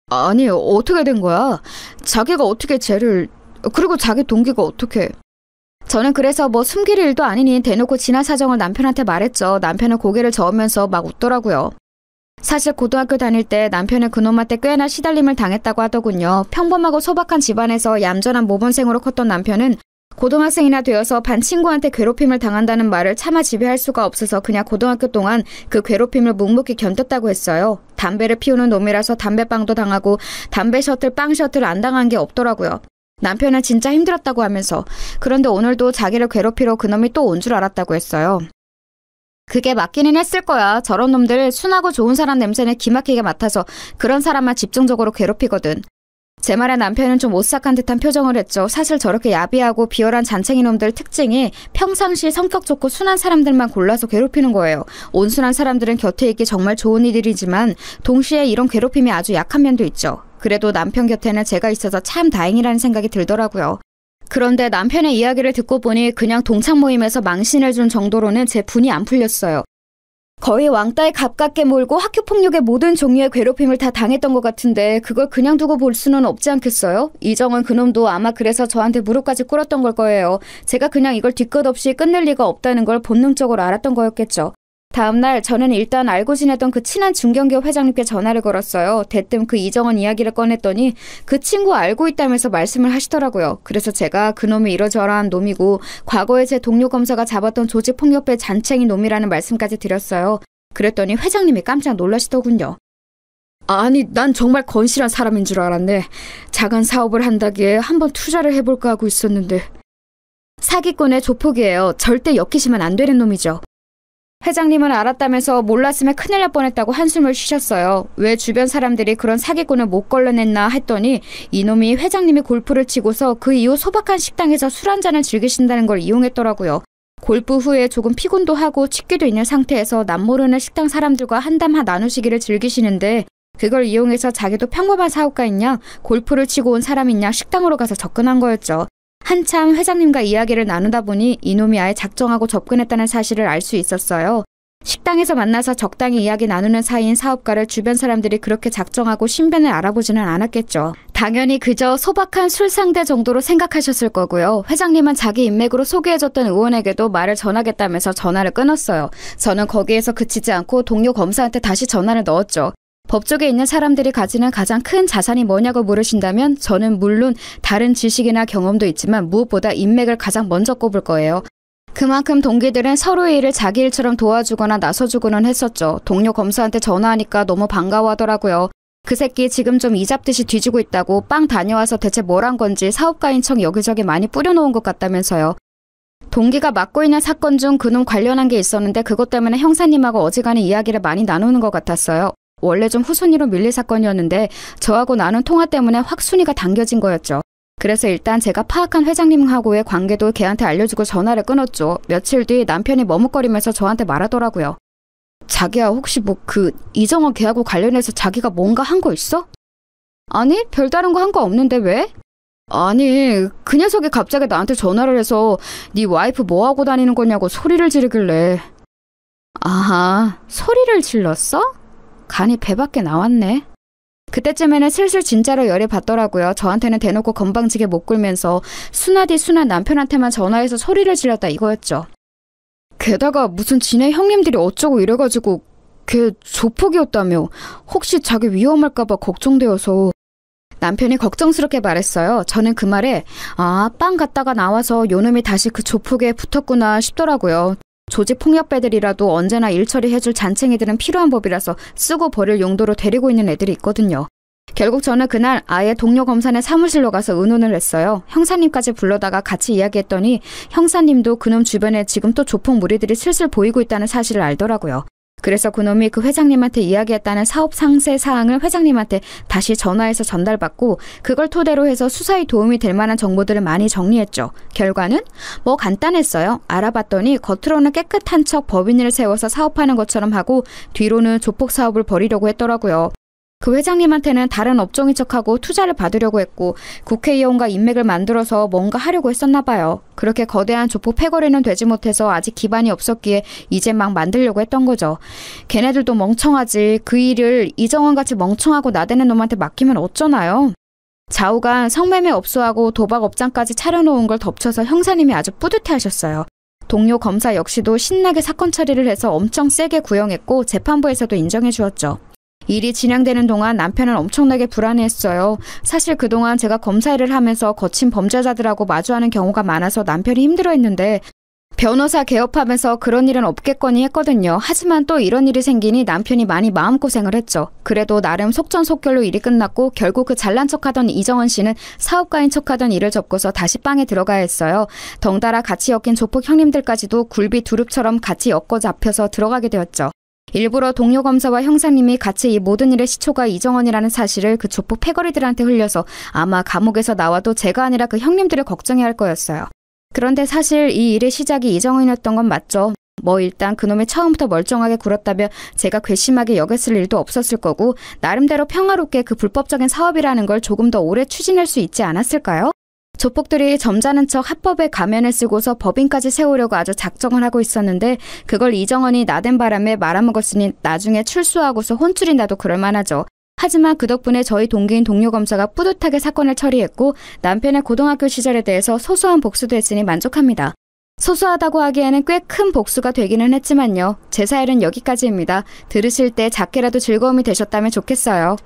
아니, 어떻게 된 거야? 자기가 어떻게 쟤를... 그리고 자기 동기가 어떻게... 저는 그래서 뭐 숨길 일도 아니니 대놓고 지난 사정을 남편한테 말했죠. 남편은 고개를 저으면서 막 웃더라고요. 사실 고등학교 다닐 때 남편은 그놈한테 꽤나 시달림을 당했다고 하더군요. 평범하고 소박한 집안에서 얌전한 모범생으로 컸던 남편은 고등학생이나 되어서 반 친구한테 괴롭힘을 당한다는 말을 차마 지배할 수가 없어서 그냥 고등학교 동안 그 괴롭힘을 묵묵히 견뎠다고 했어요. 담배를 피우는 놈이라서 담배빵도 당하고 담배 셔틀, 빵 셔틀 안 당한 게 없더라고요. 남편은 진짜 힘들었다고 하면서. 그런데 오늘도 자기를 괴롭히러 그놈이 또 온 줄 알았다고 했어요. 그게 맞기는 했을 거야. 저런 놈들 순하고 좋은 사람 냄새는 기막히게 맡아서 그런 사람만 집중적으로 괴롭히거든. 제 말에 남편은 좀 오싹한 듯한 표정을 했죠. 사실 저렇게 야비하고 비열한 잔챙이 놈들 특징이 평상시 성격 좋고 순한 사람들만 골라서 괴롭히는 거예요. 온순한 사람들은 곁에 있기 정말 좋은 이들이지만 동시에 이런 괴롭힘이 아주 약한 면도 있죠. 그래도 남편 곁에는 제가 있어서 참 다행이라는 생각이 들더라고요. 그런데 남편의 이야기를 듣고 보니 그냥 동창 모임에서 망신을 준 정도로는 제 분이 안 풀렸어요. 거의 왕따에 가깝게 몰고 학교폭력의 모든 종류의 괴롭힘을 다 당했던 것 같은데 그걸 그냥 두고 볼 수는 없지 않겠어요? 이정은 그놈도 아마 그래서 저한테 무릎까지 꿇었던 걸 거예요. 제가 그냥 이걸 뒤끝 없이 끝낼 리가 없다는 걸 본능적으로 알았던 거였겠죠. 다음날 저는 일단 알고 지내던 그 친한 중견기업 회장님께 전화를 걸었어요. 대뜸 그 이정은 이야기를 꺼냈더니 그 친구 알고 있다면서 말씀을 하시더라고요. 그래서 제가 그놈이 이러저러한 놈이고 과거에 제 동료 검사가 잡았던 조직폭력배 잔챙이 놈이라는 말씀까지 드렸어요. 그랬더니 회장님이 깜짝 놀라시더군요. 아니, 난 정말 건실한 사람인 줄 알았네. 자간 사업을 한다기에 한번 투자를 해볼까 하고 있었는데. 사기꾼의 조폭이에요. 절대 엮이시면 안 되는 놈이죠. 회장님은 알았다면서 몰랐으면 큰일 날 뻔했다고 한숨을 쉬셨어요. 왜 주변 사람들이 그런 사기꾼을 못 걸러냈나 했더니 이놈이 회장님이 골프를 치고서 그 이후 소박한 식당에서 술 한잔을 즐기신다는 걸 이용했더라고요. 골프 후에 조금 피곤도 하고 취기도 있는 상태에서 남모르는 식당 사람들과 한담 나누시기를 즐기시는데 그걸 이용해서 자기도 평범한 사업가인 양 골프를 치고 온 사람인 양 식당으로 가서 접근한 거였죠. 한참 회장님과 이야기를 나누다 보니 이놈이 아예 작정하고 접근했다는 사실을 알 수 있었어요. 식당에서 만나서 적당히 이야기 나누는 사이인 사업가를 주변 사람들이 그렇게 작정하고 신변을 알아보지는 않았겠죠. 당연히 그저 소박한 술 상대 정도로 생각하셨을 거고요. 회장님은 자기 인맥으로 소개해줬던 의원에게도 말을 전하겠다면서 전화를 끊었어요. 저는 거기에서 그치지 않고 동료 검사한테 다시 전화를 넣었죠. 법조계에 있는 사람들이 가지는 가장 큰 자산이 뭐냐고 물으신다면 저는 물론 다른 지식이나 경험도 있지만 무엇보다 인맥을 가장 먼저 꼽을 거예요. 그만큼 동기들은 서로의 일을 자기 일처럼 도와주거나 나서주고는 했었죠. 동료 검사한테 전화하니까 너무 반가워하더라고요. 그 새끼 지금 좀 이잡듯이 뒤지고 있다고 빵 다녀와서 대체 뭘 한 건지 사업가인 척 여기저기 많이 뿌려놓은 것 같다면서요. 동기가 맡고 있는 사건 중 그놈 관련한 게 있었는데 그것 때문에 형사님하고 어지간히 이야기를 많이 나누는 것 같았어요. 원래 좀 후순위로 밀릴 사건이었는데 저하고 나눈 통화 때문에 확 순위가 당겨진 거였죠. 그래서 일단 제가 파악한 회장님하고의 관계도 걔한테 알려주고 전화를 끊었죠. 며칠 뒤 남편이 머뭇거리면서 저한테 말하더라고요. 자기야 혹시 이정원 걔하고 관련해서 자기가 뭔가 한 거 있어? 아니 별다른 거 한 거 없는데 왜? 아니 그 녀석이 갑자기 나한테 전화를 해서 네 와이프 뭐하고 다니는 거냐고 소리를 지르길래. 아하 소리를 질렀어? 간이 배 밖에 나왔네. 그때쯤에는 슬슬 진짜로 열이 받더라고요. 저한테는 대놓고 건방지게 못 굴면서 순하디 순한 남편한테만 전화해서 소리를 질렀다 이거였죠. 게다가 무슨 지네 형님들이 어쩌고 이래가지고 걔 조폭이었다며. 혹시 자기 위험할까봐 걱정되어서. 남편이 걱정스럽게 말했어요. 저는 그 말에 빵 갔다가 나와서 요놈이 다시 그 조폭에 붙었구나 싶더라고요. 조직 폭력배들이라도 언제나 일 처리해줄 잔챙이들은 필요한 법이라서 쓰고 버릴 용도로 데리고 있는 애들이 있거든요. 결국 저는 그날 아예 동료 검사네 사무실로 가서 의논을 했어요. 형사님까지 불러다가 같이 이야기했더니 형사님도 그놈 주변에 지금 또 조폭 무리들이 슬슬 보이고 있다는 사실을 알더라고요. 그래서 그놈이 그 회장님한테 이야기했다는 사업 상세 사항을 회장님한테 다시 전화해서 전달받고 그걸 토대로 해서 수사에 도움이 될 만한 정보들을 많이 정리했죠. 결과는 뭐 간단했어요. 알아봤더니 겉으로는 깨끗한 척 법인을 세워서 사업하는 것처럼 하고 뒤로는 조폭 사업을 벌이려고 했더라고요. 그 회장님한테는 다른 업종인 척하고 투자를 받으려고 했고 국회의원과 인맥을 만들어서 뭔가 하려고 했었나 봐요. 그렇게 거대한 조폭 패거리는 되지 못해서 아직 기반이 없었기에 이제 막 만들려고 했던 거죠. 걔네들도 멍청하지. 그 일을 이정원같이 멍청하고 나대는 놈한테 맡기면 어쩌나요? 좌우간 성매매 업소하고 도박 업장까지 차려놓은 걸 덮쳐서 형사님이 아주 뿌듯해하셨어요. 동료 검사 역시도 신나게 사건 처리를 해서 엄청 세게 구형했고 재판부에서도 인정해 주었죠. 일이 진행되는 동안 남편은 엄청나게 불안해했어요. 사실 그동안 제가 검사 일을 하면서 거친 범죄자들하고 마주하는 경우가 많아서 남편이 힘들어했는데 변호사 개업하면서 그런 일은 없겠거니 했거든요. 하지만 또 이런 일이 생기니 남편이 많이 마음고생을 했죠. 그래도 나름 속전속결로 일이 끝났고 결국 그 잘난 척하던 이정원 씨는 사업가인 척하던 일을 접고서 다시 빵에 들어가야 했어요. 덩달아 같이 엮인 조폭 형님들까지도 굴비 두릅처럼 같이 엮어 잡혀서 들어가게 되었죠. 일부러 동료 검사와 형사님이 같이 이 모든 일의 시초가 이정원이라는 사실을 그 조폭 패거리들한테 흘려서 아마 감옥에서 나와도 제가 아니라 그 형님들을 걱정해야 할 거였어요. 그런데 사실 이 일의 시작이 이정원이었던 건 맞죠. 뭐 일단 그놈이 처음부터 멀쩡하게 굴었다면 제가 괘씸하게 여겼을 일도 없었을 거고 나름대로 평화롭게 그 불법적인 사업이라는 걸 조금 더 오래 추진할 수 있지 않았을까요? 조폭들이 점잖은 척 합법의 가면을 쓰고서 법인까지 세우려고 아주 작정을 하고 있었는데 그걸 이정원이 나댄 바람에 말아먹었으니 나중에 출소하고서 혼쭐이 나도 그럴 만하죠. 하지만 그 덕분에 저희 동기인 동료 검사가 뿌듯하게 사건을 처리했고 남편의 고등학교 시절에 대해서 소소한 복수도 했으니 만족합니다. 소소하다고 하기에는 꽤 큰 복수가 되기는 했지만요. 제 사연은 여기까지입니다. 들으실 때 작게라도 즐거움이 되셨다면 좋겠어요.